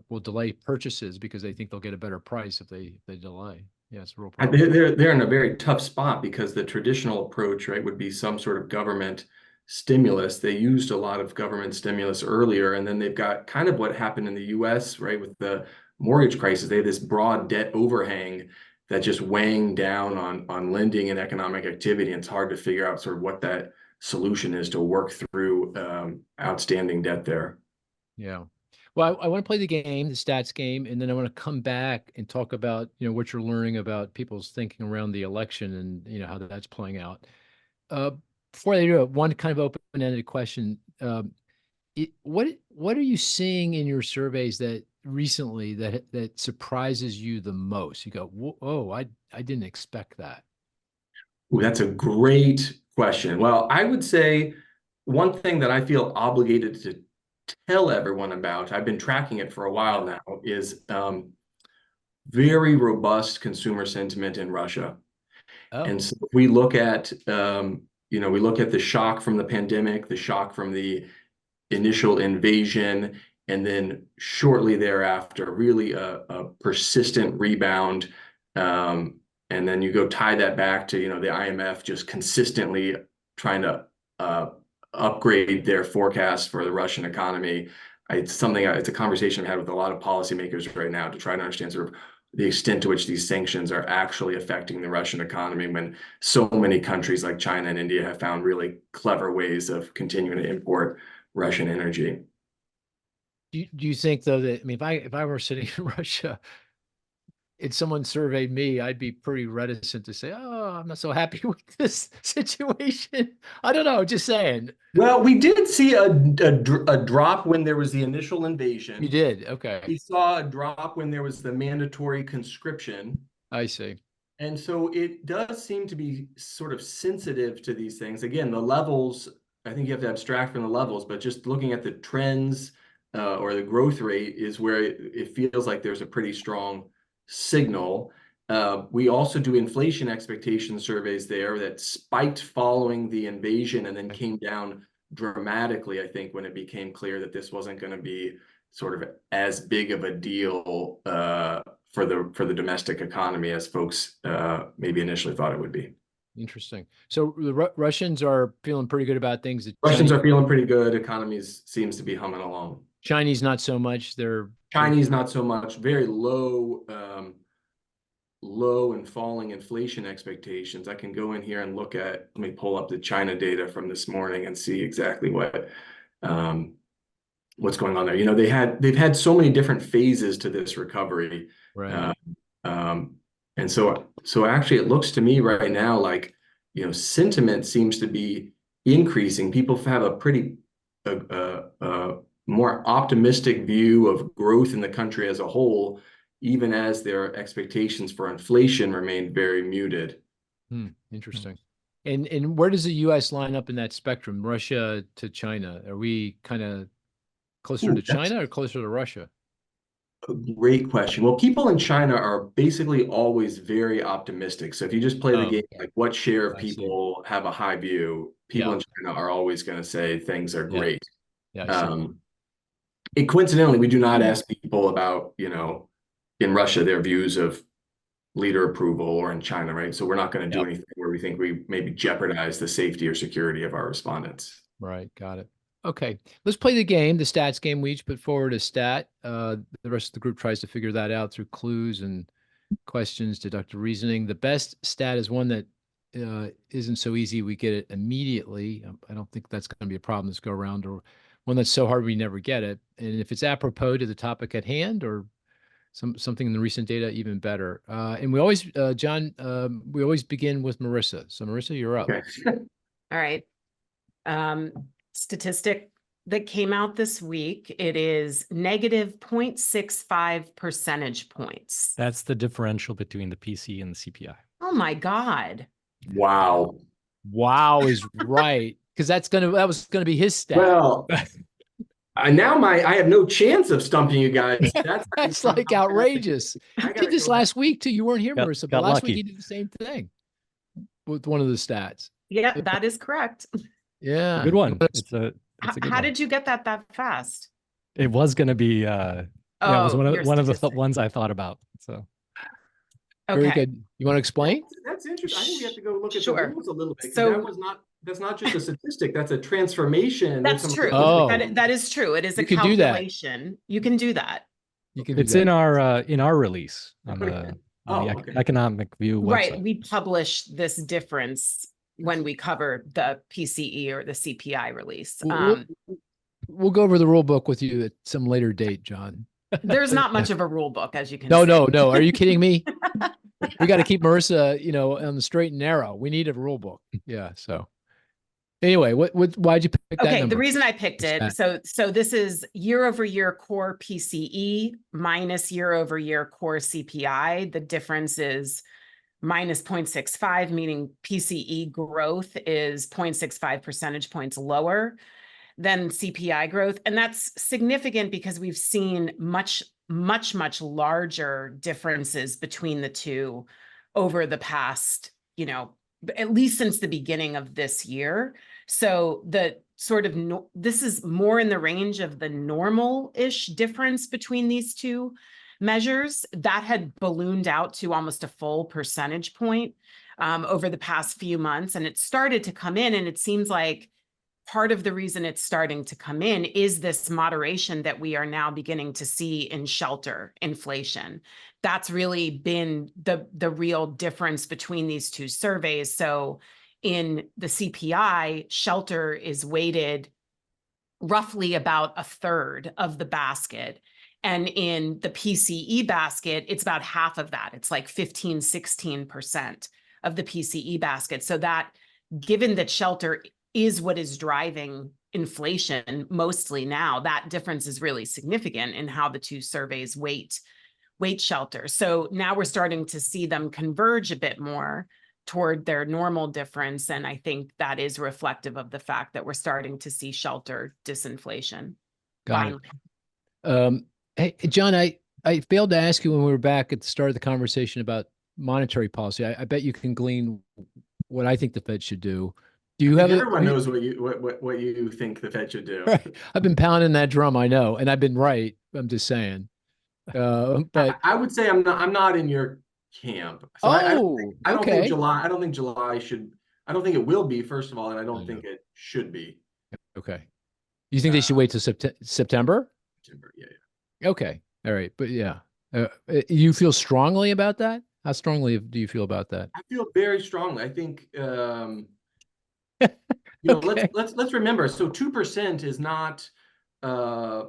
will delay purchases because they think they'll get a better price if they delay. Yeah, it's a real problem. They're in a very tough spot because the traditional approach, right, would be some sort of government stimulus. They used a lot of government stimulus earlier, and then they've got kind of what happened in the US, right, with the mortgage crisis. They have this broad debt overhang that's just weighing down on lending and economic activity. And it's hard to figure out sort of what that solution is to work through outstanding debt there. Yeah. Well, I want to play the game, the stats game, and then I want to come back and talk about, what you're learning about people's thinking around the election and, how that's playing out. Before I do it, one kind of open-ended question. What are you seeing in your surveys that recently that surprises you the most? You go, whoa, I didn't expect that. Ooh, that's a great question. Well, I would say one thing that I feel obligated to tell everyone about, I've been tracking it for a while now, is very robust consumer sentiment in Russia. Oh. And so we look at, we look at the shock from the pandemic, the shock from the initial invasion, and then shortly thereafter, really a persistent rebound. And then you go tie that back to, the IMF just consistently trying to upgrade their forecast for the Russian economy. It's a conversation I've had with a lot of policymakers right now to try to understand sort of the extent to which these sanctions are actually affecting the Russian economy when so many countries like China and India have found really clever ways of continuing to import Russian energy. Do you think, though, that, I mean, if I were sitting in Russia and someone surveyed me, I'd be pretty reticent to say, oh, I'm not so happy with this situation. I don't know, just saying. Well, we did see a drop when there was the initial invasion. You did? Okay. We saw a drop when there was the mandatory conscription. I see. And so it does seem to be sort of sensitive to these things. Again, the levels, I think you have to abstract from the levels, but just looking at the trends or the growth rate is where it feels like there's a pretty strong signal. We also do inflation expectation surveys there that spiked following the invasion and then came down dramatically, I think, when it became clear that this wasn't going to be sort of as big of a deal for the domestic economy as folks maybe initially thought it would be. Interesting. So the Russians are feeling pretty good about things. Russians are feeling pretty good. Economies seems to be humming along. Chinese not so much. Chinese not so much. Very low and falling inflation expectations. I can go in here and let me pull up the China data from this morning and see exactly what's going on there. They've had so many different phases to this recovery. Right. And so actually it looks to me right now like, sentiment seems to be increasing. People have a pretty more optimistic view of growth in the country as a whole, even as their expectations for inflation remain very muted. Interesting. And where does the U.S. line up in that spectrum, Russia to China? Are we kind of closer to China or closer to Russia? A great question. Well, people in China are basically always very optimistic. So if you just play the game, like what share of people have a high view, people in China are always going to say things are great. Coincidentally, we do not ask people about, in Russia, their views of leader approval, or in China, right? So we're not going to do anything where we think we maybe jeopardize the safety or security of our respondents. Right. Got it. Okay. Let's play the game, the stats game. We each put forward a stat. The rest of the group tries to figure that out through clues and questions, deductive reasoning. The best stat is one that isn't so easy we get it immediately. I don't think that's going to be a problem this go around, or one that's so hard we never get it. And if it's apropos to the topic at hand or something in the recent data, even better. And we always, John, we always begin with Marissa. So Marissa, you're up. Okay. All right. Statistic that came out this week, it is negative 0.65 percentage points. That's the differential between the PC and the CPI. Oh my God. Wow. Wow is right. Because that was gonna be his stat. Well, now I have no chance of stumping you guys. That's like outrageous. I did this last week too. You weren't here, Got- Marissa, but got last lucky. week he did the same thing with one of the stats. Yeah, that is correct. Yeah. Good one. It's a good How one. did you get that fast? It was going to be, yeah, it was your one of the statistic. ones I thought about. So Very Okay. good. You want to explain? That's interesting. I think we have to go look at Sure. the rules a little bit. So- That's not just a statistic. That's a transformation. That's some- true. Oh. That is true. It is a You can do that. calculation. You can do that. You can do it's that. in our release on the, Oh, on the okay. Economic View website. Right. We publish this difference when we cover the PCE or the CPI release. We'll go over the rule book with you at some later date, John. There's not much of a rule book, as you can No, see. no. Are you kidding me? We got to keep Marissa, on the straight and narrow. We need a rule book. Yeah. So anyway, why'd you pick that Okay, number? the reason I picked it, so this is year over year core PCE minus year over year core CPI. The difference is minus 0.65, meaning PCE growth is 0.65 percentage points lower than CPI growth. And that's significant because we've seen much larger differences between the two over the past, at least since the beginning of this year. So the sort of, this is more in the range of the normal-ish difference between these two measures that had ballooned out to almost a full percentage point over the past few months. And it started to come in, and it seems like part of the reason it's starting to come in is this moderation that we are now beginning to see in shelter inflation. That's really been the real difference between these two surveys. So in the CPI, shelter is weighted roughly about a third of the basket. And in the PCE basket, it's about half of that. It's like 15, 16% of the PCE basket. So that, given that shelter is what is driving inflation mostly now, that difference is really significant in how the two surveys weight shelter. So now we're starting to see them converge a bit more toward their normal difference. And I think that is reflective of the fact that we're starting to see shelter disinflation. Got it. Hey, John, I failed to ask you when we were back at the start of the conversation about monetary policy. I bet you can glean what I think the Fed should do. Do you have everyone knows what you think the Fed should do? Right. I've been pounding that drum, I know, and I've been right. I'm just saying. But I would say I'm not in your camp. So I don't think July should. I don't think it will be, first of all, and I don't think it should be. Okay. You think they should wait till September? September, yeah. Okay. All right. But yeah, you feel strongly about that? How strongly do you feel about that? I feel very strongly. I think Okay. let's remember. So 2% is not a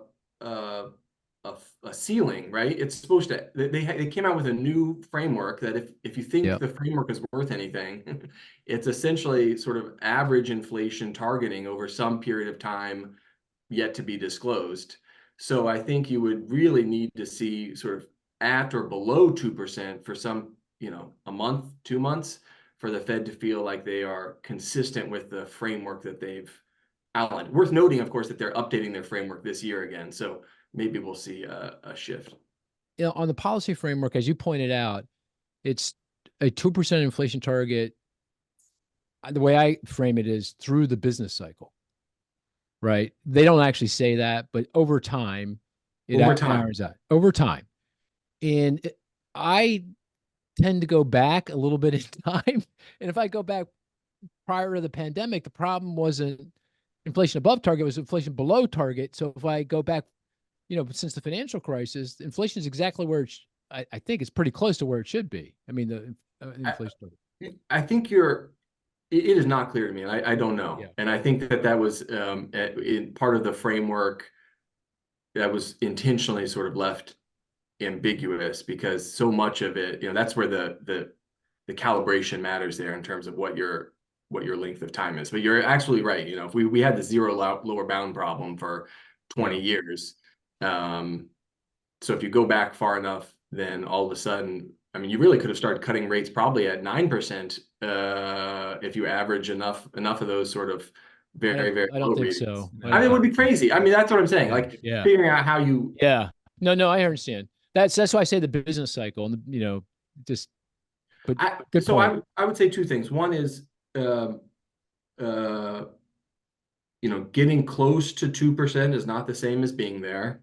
ceiling, right? It's supposed to. They came out with a new framework that if you think the framework is worth anything, it's essentially sort of average inflation targeting over some period of time yet to be disclosed. So I think you would really need to see sort of at or below 2% for some, a month, 2 months, for the Fed to feel like they are consistent with the framework that they've outlined. Worth noting, of course, that they're updating their framework this year again. So maybe we'll see a shift. On the policy framework, as you pointed out, it's a 2% inflation target. The way I frame it is through the business cycle, right? They don't actually say that, but over time, it averages out. Over time. And I tend to go back a little bit in time. And if I go back prior to the pandemic, the problem wasn't inflation above target, it was inflation below target. So if I go back, since the financial crisis, inflation is exactly where I think it's pretty close to where it should be. I mean, the inflation target. I think it is not clear to me, and I don't know. Yeah. And I think that was part of the framework that was intentionally sort of left ambiguous, because so much of it, that's where the calibration matters there in terms of what your length of time is. But you're absolutely right. If we had the zero lower bound problem for 20 years, so if you go back far enough, then all of a sudden, I mean, you really could have started cutting rates probably at 9% if you average enough of those sort of very, very I don't low think readings. so. I mean, it would be crazy. I mean, that's what I'm saying. Like Yeah. figuring out how you. Yeah. No, I understand. That's why I say the business cycle, and just. But good So point. I would say two things. One is, getting close to 2% is not the same as being there.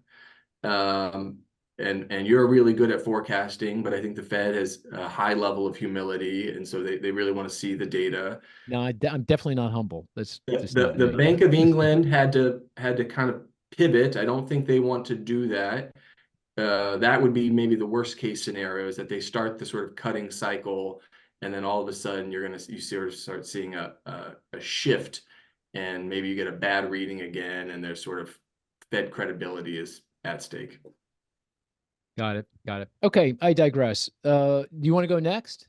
And you're really good at forecasting, but I think the Fed has a high level of humility, and so they really want to see the data. No, I'm definitely not humble. That's just The not me. Bank of England had to kind of pivot. I don't think they want to do that. That would be maybe the worst case scenario, is that they start the sort of cutting cycle, and then all of a sudden you sort of start seeing a shift, and maybe you get a bad reading again, and there's sort of Fed credibility is at stake. Got it. Okay, I digress. Do you want to go next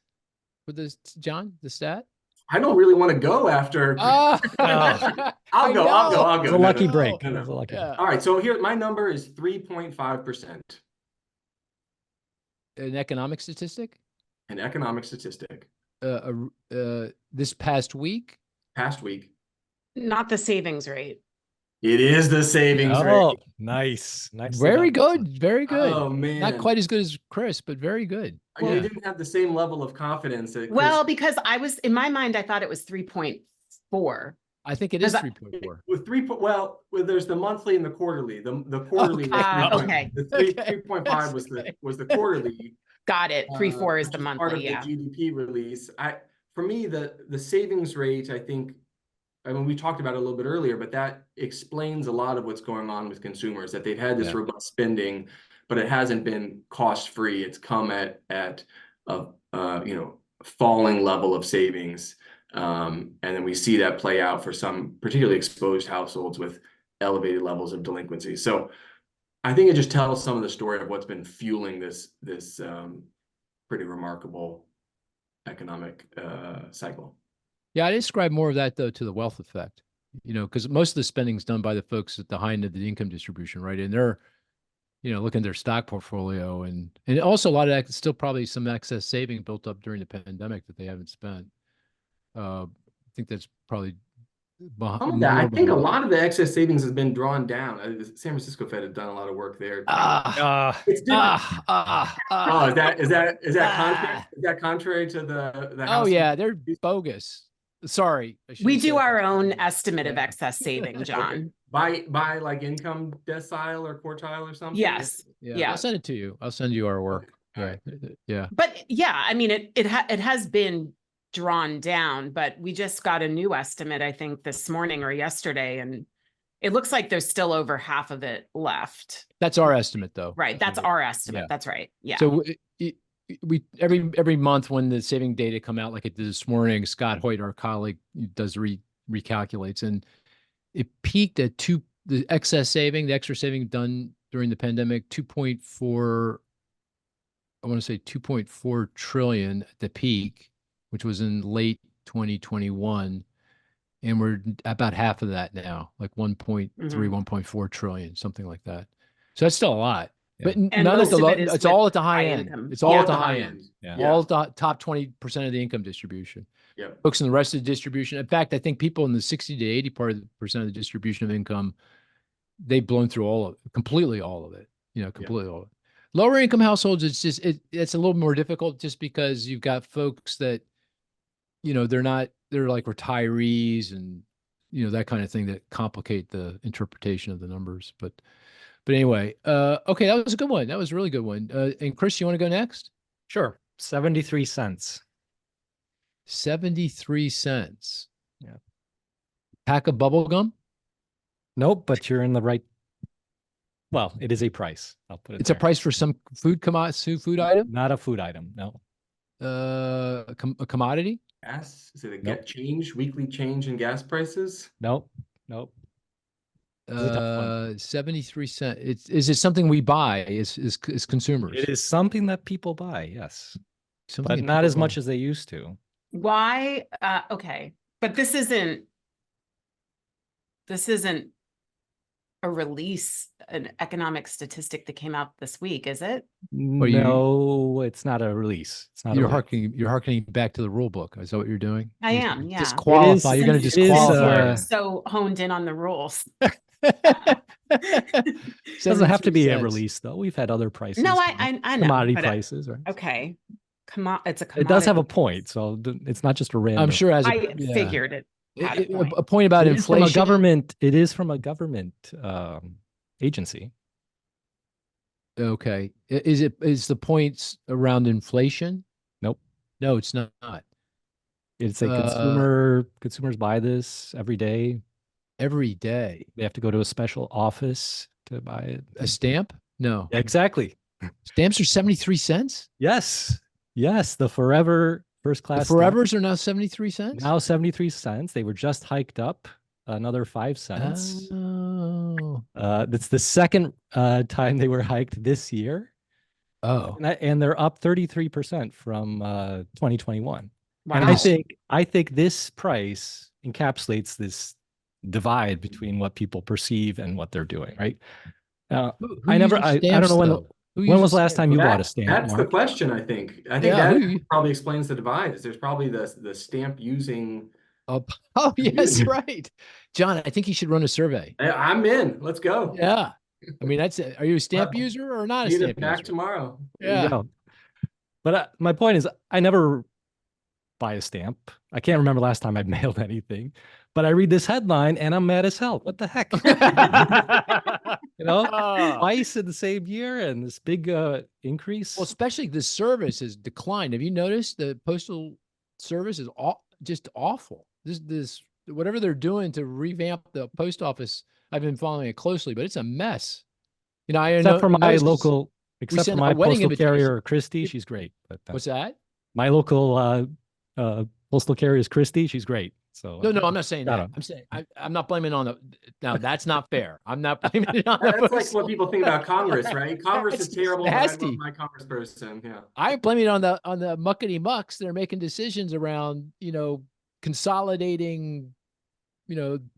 with this, John, the stat? I don't really want to go after. Oh, I'll go. It's a lucky break. No. It was a lucky break. All right, so here my number is 3.5%. An economic statistic? An economic statistic. This past week? Past week. Not the savings rate. It is the savings rate. Nice. Very good. Very good. Oh, man. Not quite as good as Chris, but very good. I didn't have the same level of confidence. Well, because in my mind, I thought it was 3.4. I think it is 3.4. With there's the monthly and the quarterly. The quarterly Okay. The 3.5 was the quarterly. Got it. 3.4 is the part monthly. of the GDP release. For me, the savings rate, I mean, we talked about it a little bit earlier, but that explains a lot of what's going on with consumers, that they've had this robust spending, but it hasn't been cost-free. It's come at a falling level of savings. And then we see that play out for some particularly exposed households with elevated levels of delinquency. So I think it just tells some of the story of what's been fueling this pretty remarkable economic cycle. Yeah, I describe more of that, though, to the wealth effect, because most of the spending is done by the folks at the high end of the income distribution, right? And they're, looking at their stock portfolio, and also a lot of that, still probably some excess saving built up during the pandemic that they haven't spent. I think that's probably I think a lot of the excess savings has been drawn down. The San Francisco Fed has done a lot of work there. It's different. Is that contrary to the House? Oh yeah, they're bogus. Sorry. We do our own estimate of excess saving, John. Okay. By like income decile or quartile or something? Yes. Yeah. I'll send it to you. I'll send you our work. Okay. Yeah. But yeah, I mean, it has been drawn down, but we just got a new estimate, I think this morning or yesterday, and it looks like there's still over half of it left. That's our estimate, though. Right. That's our estimate. Yeah. That's right. Yeah. So we every month when the saving data come out, like it did this morning, Scott Hoyt, our colleague, does recalculates, and it peaked at the excess saving, the extra saving done during the pandemic, 2.4. I want to say 2.4 trillion at the peak, which was in late 2021. And we're about half of that now, like 1.3, 1.4 trillion, something like that. So that's still a lot. Yeah. But none of it's all at the high end. Income. It's all at the high end. Yeah. All the top 20% of the income distribution. Yeah. Folks in the rest of the distribution. In fact, I think people in the 60 to 80% of the distribution of income, they've blown through completely all of it. Completely all of it. Lower income households, it's a little more difficult just because you've got folks that, they're like retirees and, that kind of thing that complicate the interpretation of the numbers. But anyway, okay, that was a good one. That was a really good one. And Chris, you want to go next? Sure. 73 cents. 73 cents. Yeah. Pack of bubble gum? Nope, but you're in the right. Well, it is a price. I'll put it. It's a price for some food item? Not a food item. No. a commodity? Gas? Is it a Nope. weekly change in gas prices? Nope. Nope. This is a tough one. 73 cents. Is it something we buy as consumers? It is something that people buy, yes, Something but that not people as much buy. as they used to. Why? Okay, but this isn't a release, an economic statistic that came out this week, is it? Well, you- No, it's not a release. It's not a You're release. harkening back to the rule book. Is that what you're doing? I am, yeah. Disqualify. You're going to Since disqualify. you're so honed in on the rules. Doesn't have to be a 73 cents. release though. We've had other prices. No, come I up, know, commodity but, prices, right? okay. It's a It does have a commodity. point, so it's not just a random. I'm sure as I figured it had a point. a point about It is from a inflation. government. It is from a government agency. Okay. Is the points around inflation? Nope. No, it's not. It's a consumers buy this every day. Every day. They have to go to a special office to buy it. A stamp? No. Exactly. Stamps are 73 cents? Yes. Yes. The forever first The class Forevers are now 73 cents? now 73 cents. They were just hiked up another 5 cents. Oh. That's the second time they were hiked this year. Oh. And they're up 33% from 2021. Wow. And I think this price encapsulates this divide between what people perceive and what they're doing, right? Who I don't uses know when stamps, though? Who when was uses the last time you stamps? bought a stamp, That's the Mark? question, I think. I think Yeah, that probably explains the divide. Is there's probably the stamp using. Oh, yes, right. John, I think you should run a survey. I'm in. Let's go. Yeah. I mean, are you a stamp user or not a Need stamp it back user? tomorrow. There you Yeah. go. But my point is, I never buy a stamp. I can't remember last time I mailed anything, but I read this headline and I'm mad as hell. What the heck? You know, twice in the same year and this big increase. Well, especially the service has declined. Have you noticed the postal service is just awful? This whatever they're doing to revamp the post office, I've been following it closely, but it's a mess. You know, except for my local, except for sent my a wedding postal carrier, invitation. Christie, she's great. But What's that? my local postal carrier is Christie. She's great. So No, I'm not saying I that. don't- I'm saying I'm not blaming on the. Now that's not fair. I'm not blaming it on the. That's like postal- what people think about Congress, right? Congress is That's terrible. But I love nasty. my congressperson. Yeah. I blame it on the muckety mucks that are making decisions around, consolidating,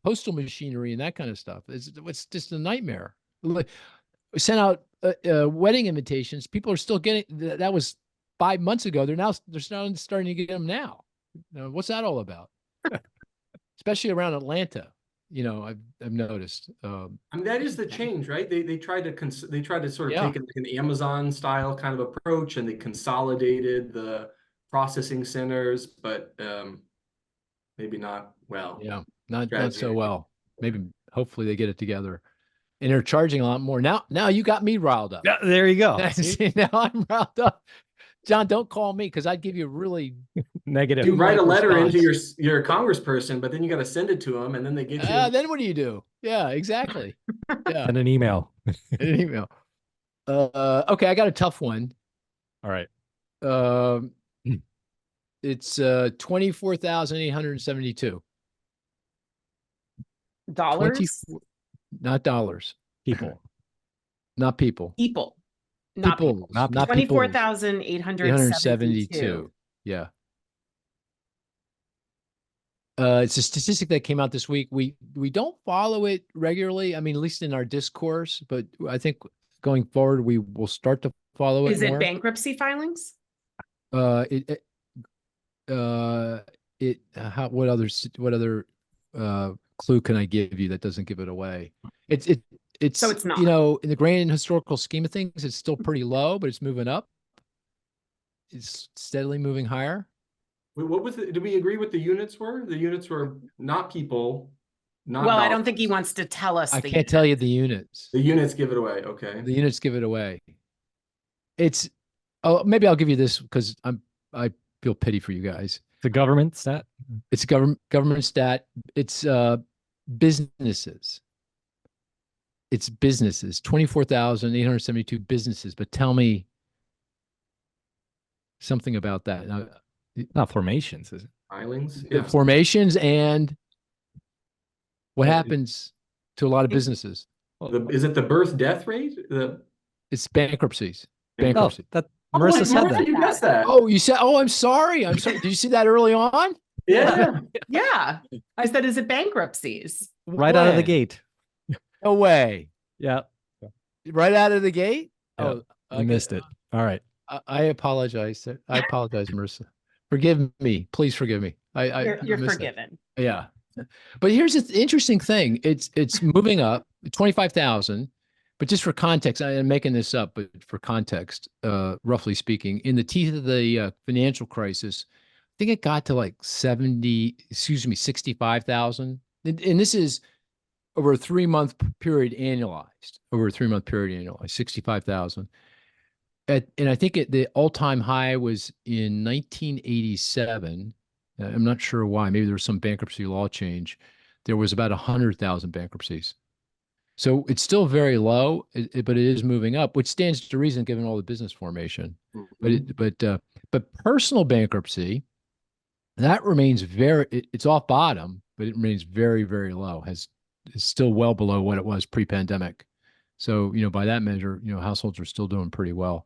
postal machinery and that kind of stuff. It's just a nightmare. We sent out wedding invitations. People are still getting. That was 5 months ago. They're starting to get them now. What's that all about? Especially around Atlanta. I've noticed. I mean, that is the change, right? They tried to sort of take an Amazon style kind of approach, and they consolidated the processing centers, but maybe not well. Yeah, not so well. Maybe hopefully they get it together. And they're charging a lot more. Now you got me riled up. Yeah, there you go. See, now I'm riled up. John, don't call me because I'd give you a really Negative. You write a letter response. into your congressperson, but then you got to send it to them, and then they get you. Then what do you do? Yeah, exactly. Yeah, And an email. an email. Okay, I got a tough one. All right. It's 24,872. Dollars? Not dollars. People. Not people. People. Not People. people. Not people. 24,872. Yeah. It's a statistic that came out this week. We don't follow it regularly. I mean, at least in our discourse, but I think going forward, we will start to follow it Is it more. bankruptcy filings? What other clue can I give you that doesn't give it away? It's So it's not. In the grand historical scheme of things, it's still pretty low, but it's moving up. It's steadily moving higher. Wait, what was it? Did we agree what the units were? The units were not people, not Well, I don't dollars. think he wants to tell us. I can't tell you the units. The units give it away. Okay. The units give it away. Maybe I'll give you this because I feel pity for you guys. The government stat. It's a government stat. It's businesses. It's businesses. 24,872 businesses. But tell me, something about that. Now, Not formations, is it? Filings. the formations and what Yeah, happens to a lot of businesses. Is it the birth death rate? It's bankruptcies. Oh, Bankruptcy. that Oh, Marissa said Marissa, that. you guessed that. Oh, you said, oh, I'm sorry. I'm sorry. Did you see that early on? Yeah. Yeah. I said, is it bankruptcies? Right out of the When? gate. No way. Yeah. Right out of the gate? Yeah. Oh, You missed it. All right. I apologize. Sir. I apologize, Marissa. Forgive me. Please forgive me. You're missed that. forgiven. Yeah. But here's the interesting thing. It's moving up 25,000, but just for context, I am making this up, but for context, roughly speaking, in the teeth of the financial crisis, I think it got to like 65,000. And this is over a 3-month period annualized, 65,000. And I think the all-time high was in 1987. I'm not sure why. Maybe there was some bankruptcy law change. There was about 100,000 bankruptcies. So it's still very low, but it is moving up, which stands to reason given all the business formation. But personal bankruptcy, that remains it's off bottom, but it remains very, very low. Is still well below what it was pre-pandemic. So, by that measure, households are still doing pretty well.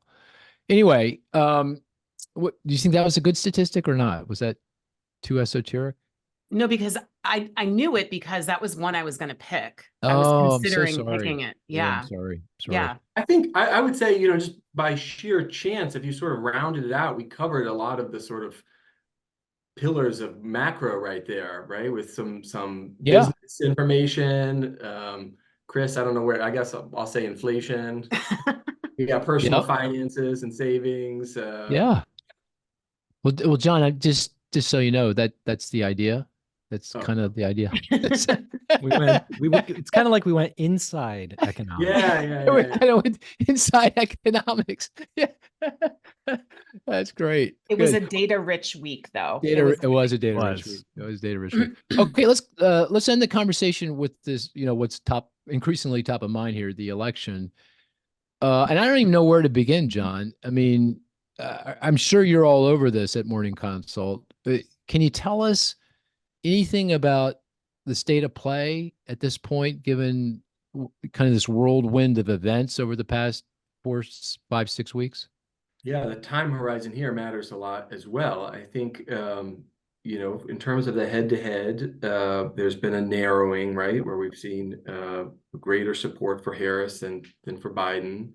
Anyway, what do you think that was a good statistic or not? Was that too esoteric? No, because I knew it because that was one I was going to pick. I was Oh, I'm so considering sorry. picking it. Yeah, Yeah. I'm sorry. Yeah. I think I would say, just by sheer chance, if you sort of rounded it out, we covered a lot of the sort of pillars of macro right there, right? With some Yeah. business information. Chris, I don't know where, I guess I'll say inflation. You got personal Yep. finances and savings. Yeah. Well, John, just so you know, that's the idea. That's Oh. kind of the idea. It's kind of like we went inside economics. We kind of went inside economics. Yeah. That's great. It was a Good. data-rich week, though. It was a data rich week. It was data rich week. Okay, let's end the conversation with this, what's increasingly top of mind here, the election. And I don't even know where to begin, John. I mean, I'm sure you're all over this at Morning Consult. But can you tell us anything about the state of play at this point, given kind of this whirlwind of events over the past 4, 5, 6 weeks? Yeah, the time horizon here matters a lot as well. I think, in terms of the head-to-head, there's been a narrowing, right, where we've seen greater support for Harris than for Biden.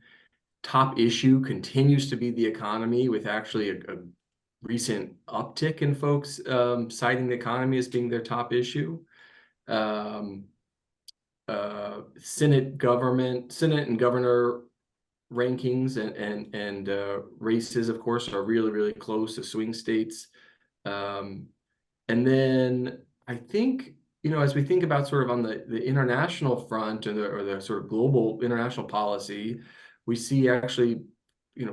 Top issue continues to be the economy, with actually a recent uptick in folks citing the economy as being their top issue. Senate and governor rankings and races, of course, are really, really close to swing states. And then I think, as we think about sort of on the international front or the sort of global international policy, we see actually,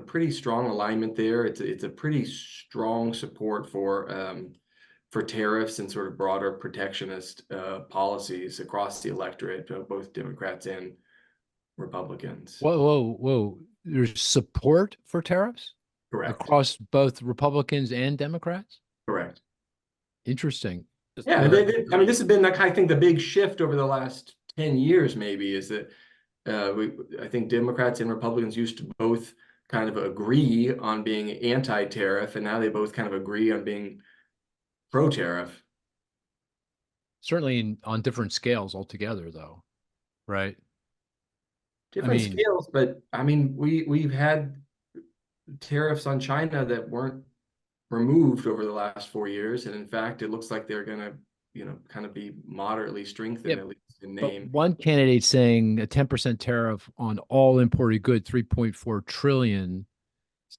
pretty strong alignment there. It's a pretty strong support for tariffs and sort of broader protectionist policies across the electorate, both Democrats and Republicans. Whoa. There's support for tariffs? Correct. Across both Republicans and Democrats? Correct. Interesting. Yeah, I mean, this has been, I think, the big shift over the last 10 years, maybe, is that I think Democrats and Republicans used to both kind of agree on being anti-tariff, and now they both kind of agree on being pro-tariff. Certainly on different scales altogether, though, right? Different scales, but I mean, we've had tariffs on China that weren't removed over the last 4 years, and in fact, it looks like they're going to, kind of be moderately strengthened, at least in name. But one candidate saying a 10% tariff on all imported goods, 3.4 trillion,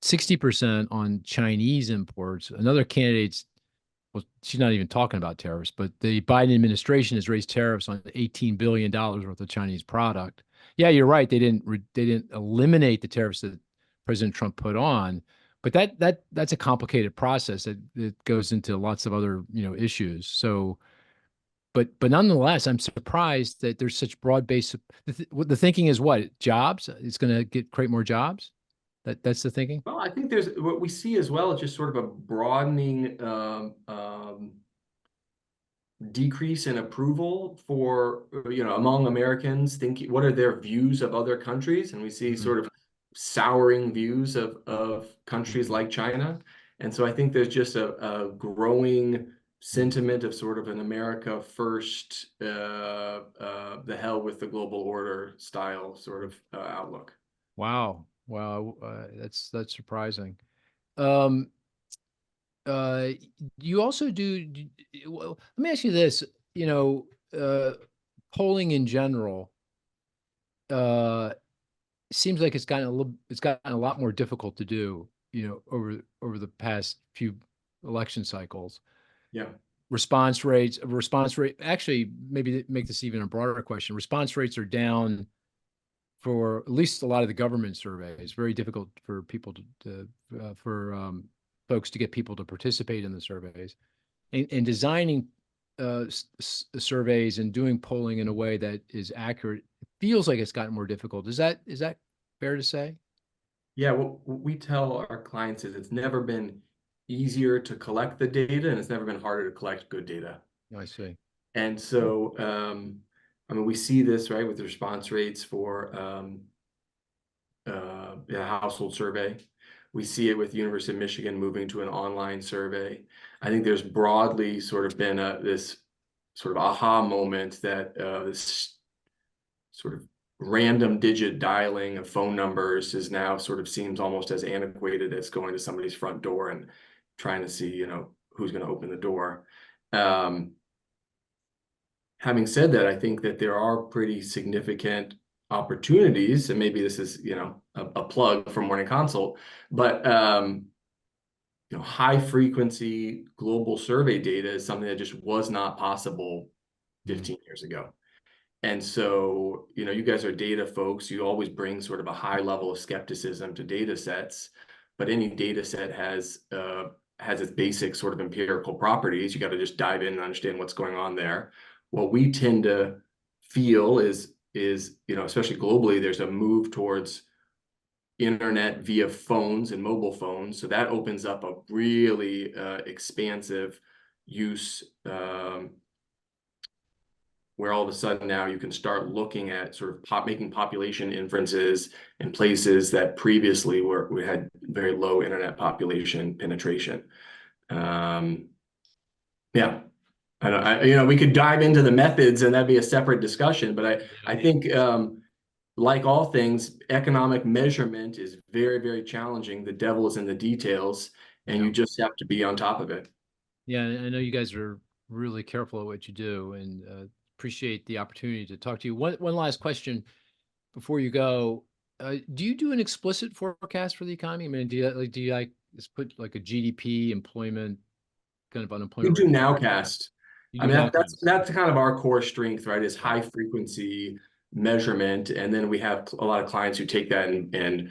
60% on Chinese imports. Another candidate's, well, she's not even talking about tariffs, but the Biden administration has raised tariffs on $18 billion worth of Chinese product. Yeah, you're right. They didn't eliminate the tariffs that President Trump put on, but that's a complicated process that goes into lots of other, issues. So, but nonetheless, I'm surprised that there's such broad base. The thinking is what? Jobs? It's going to create more jobs? That's the thinking. Well, I think there's what we see as well is just sort of a broadening decrease in approval for among Americans thinking what are their views of other countries, and we see sort of souring views of countries like China. And so I think there's just a growing sentiment of sort of an America first, the hell with the global order style sort of outlook. Wow. Wow. That's surprising. Um, you also well, let me ask you this, polling in general, seems like it's gotten a lot more difficult to do, over the past few election cycles. Yeah. Response rate, actually, maybe make this even a broader question. Response rates are down for at least a lot of the government surveys. Very difficult for people for folks to get people to participate in the surveys, and designing surveys and doing polling in a way that is accurate. It feels like it's gotten more difficult. Is that fair to say? Yeah, what we tell our clients is it's never been easier to collect the data, and it's never been harder to collect good data. I see. And so, I mean, we see this, right, with the response rates for a household survey. We see it with University of Michigan moving to an online survey. I think there's broadly sort of been this sort of aha moment that this sort of random digit dialing of phone numbers is now sort of seems almost as antiquated as going to somebody's front door and trying to see, who's going to open the door. Having said that, I think that there are pretty significant opportunities, and maybe this is, a plug for Morning Consult, but high frequency global survey data is something that just was not possible 15 years ago. And so, you guys are data folks. You always bring sort of a high level of skepticism to data sets, but any data set has its basic sort of empirical properties. You got to just dive in and understand what's going on there. What we tend to feel is, especially globally, there's a move towards internet via phones and mobile phones. So that opens up a really expansive use, where all of a sudden now you can start looking at sort of making population inferences in places that previously we had very low internet population penetration. Yeah, we could dive into the methods and that'd be a separate discussion, but I think like all things, economic measurement is very, very challenging. The devil is in the details, and you just have to be on top of it. Yeah, I know you guys are really careful at what you do, and appreciate the opportunity to talk to you. One last question before you go. Do you do an explicit forecast for the economy? I mean, do you just put like a GDP, employment, kind of unemployment We do rate? nowcast. I mean, that's kind of our core strength, right? Is high frequency measurement, and then we have a lot of clients who take that and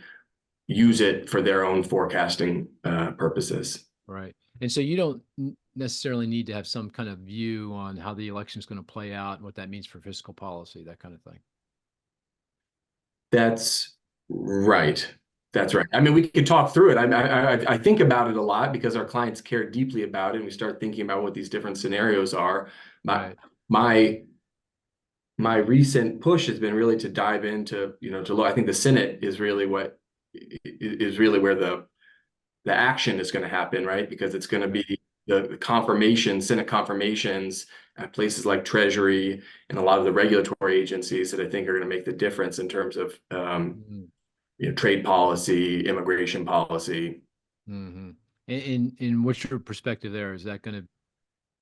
use it for their own forecasting purposes. Right. And so you don't necessarily need to have some kind of view on how the election is going to play out and what that means for fiscal policy, that kind of thing. That's right. That's right. I mean, we could talk through it. I think about it a lot because our clients care deeply about it, and we start thinking about what these different scenarios are. My recent push has been really to dive into, to look. I think the Senate is really where the action is going to happen, right? Because it's going to be the Senate confirmations at places like Treasury and a lot of the regulatory agencies that I think are going to make the difference in terms of trade policy, immigration policy. Mm-hmm. And what's your perspective there? Is that going to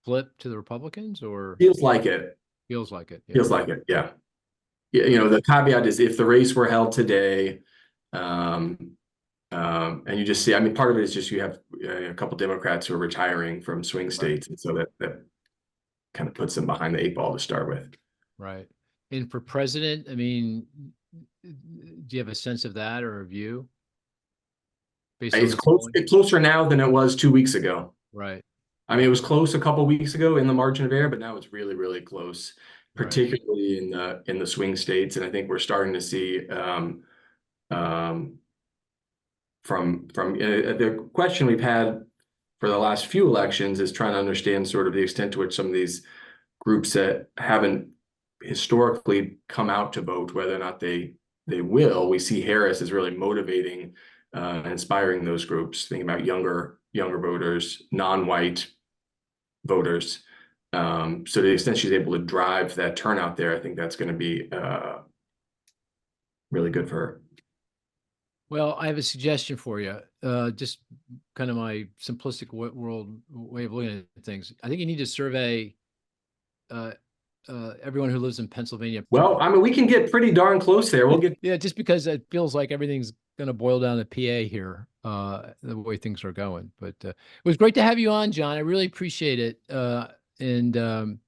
flip to the Republicans, or feels like it? Feels like it. Yeah. Feels like it. Yeah. The caveat is if the race were held today, and you just see, I mean, part of it is just you have a couple Democrats who are retiring from swing states, and so that kind of puts them behind the 8 ball to start with. Right. And for president, I mean, do you have a sense of that or a view? It's closer now than it was 2 weeks ago. Right. I mean, it was close a couple weeks ago in the margin of error, but now it's really, really close, particularly in the swing states. And I think we're starting to see the question we've had for the last few elections is trying to understand sort of the extent to which some of these groups that haven't historically come out to vote, whether or not they will. We see Harris is really motivating and inspiring those groups, thinking about younger voters, non-white voters. So to the extent she's able to drive that turnout there, I think that's going to be really good for her. Well, I have a suggestion for you. Just kind of my simplistic way of looking at things. I think you need to survey everyone who lives in Pennsylvania. Well, I mean, we can get pretty darn close there. We'll get. Yeah, just because it feels like everything's going to boil down to PA here, the way things are going. But it was great to have you on, John. I really appreciate it. And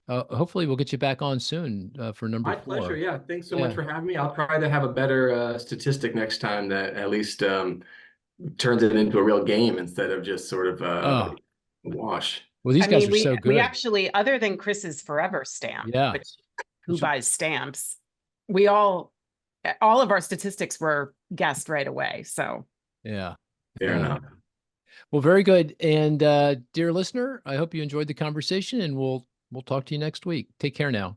hopefully we'll get you back on soon for number 4. My pleasure. Yeah. Thanks so much for having me. I'll try to have a better statistic next time that at least turns it into a real game instead of just sort of a wash. Well, these guys are so good. We actually, other than Chris's Forever stamp, Yeah, who buys stamps, we all of our statistics were guessed right away. So yeah, fair enough. Well, very good. And dear listener, I hope you enjoyed the conversation, and we'll talk to you next week. Take care now.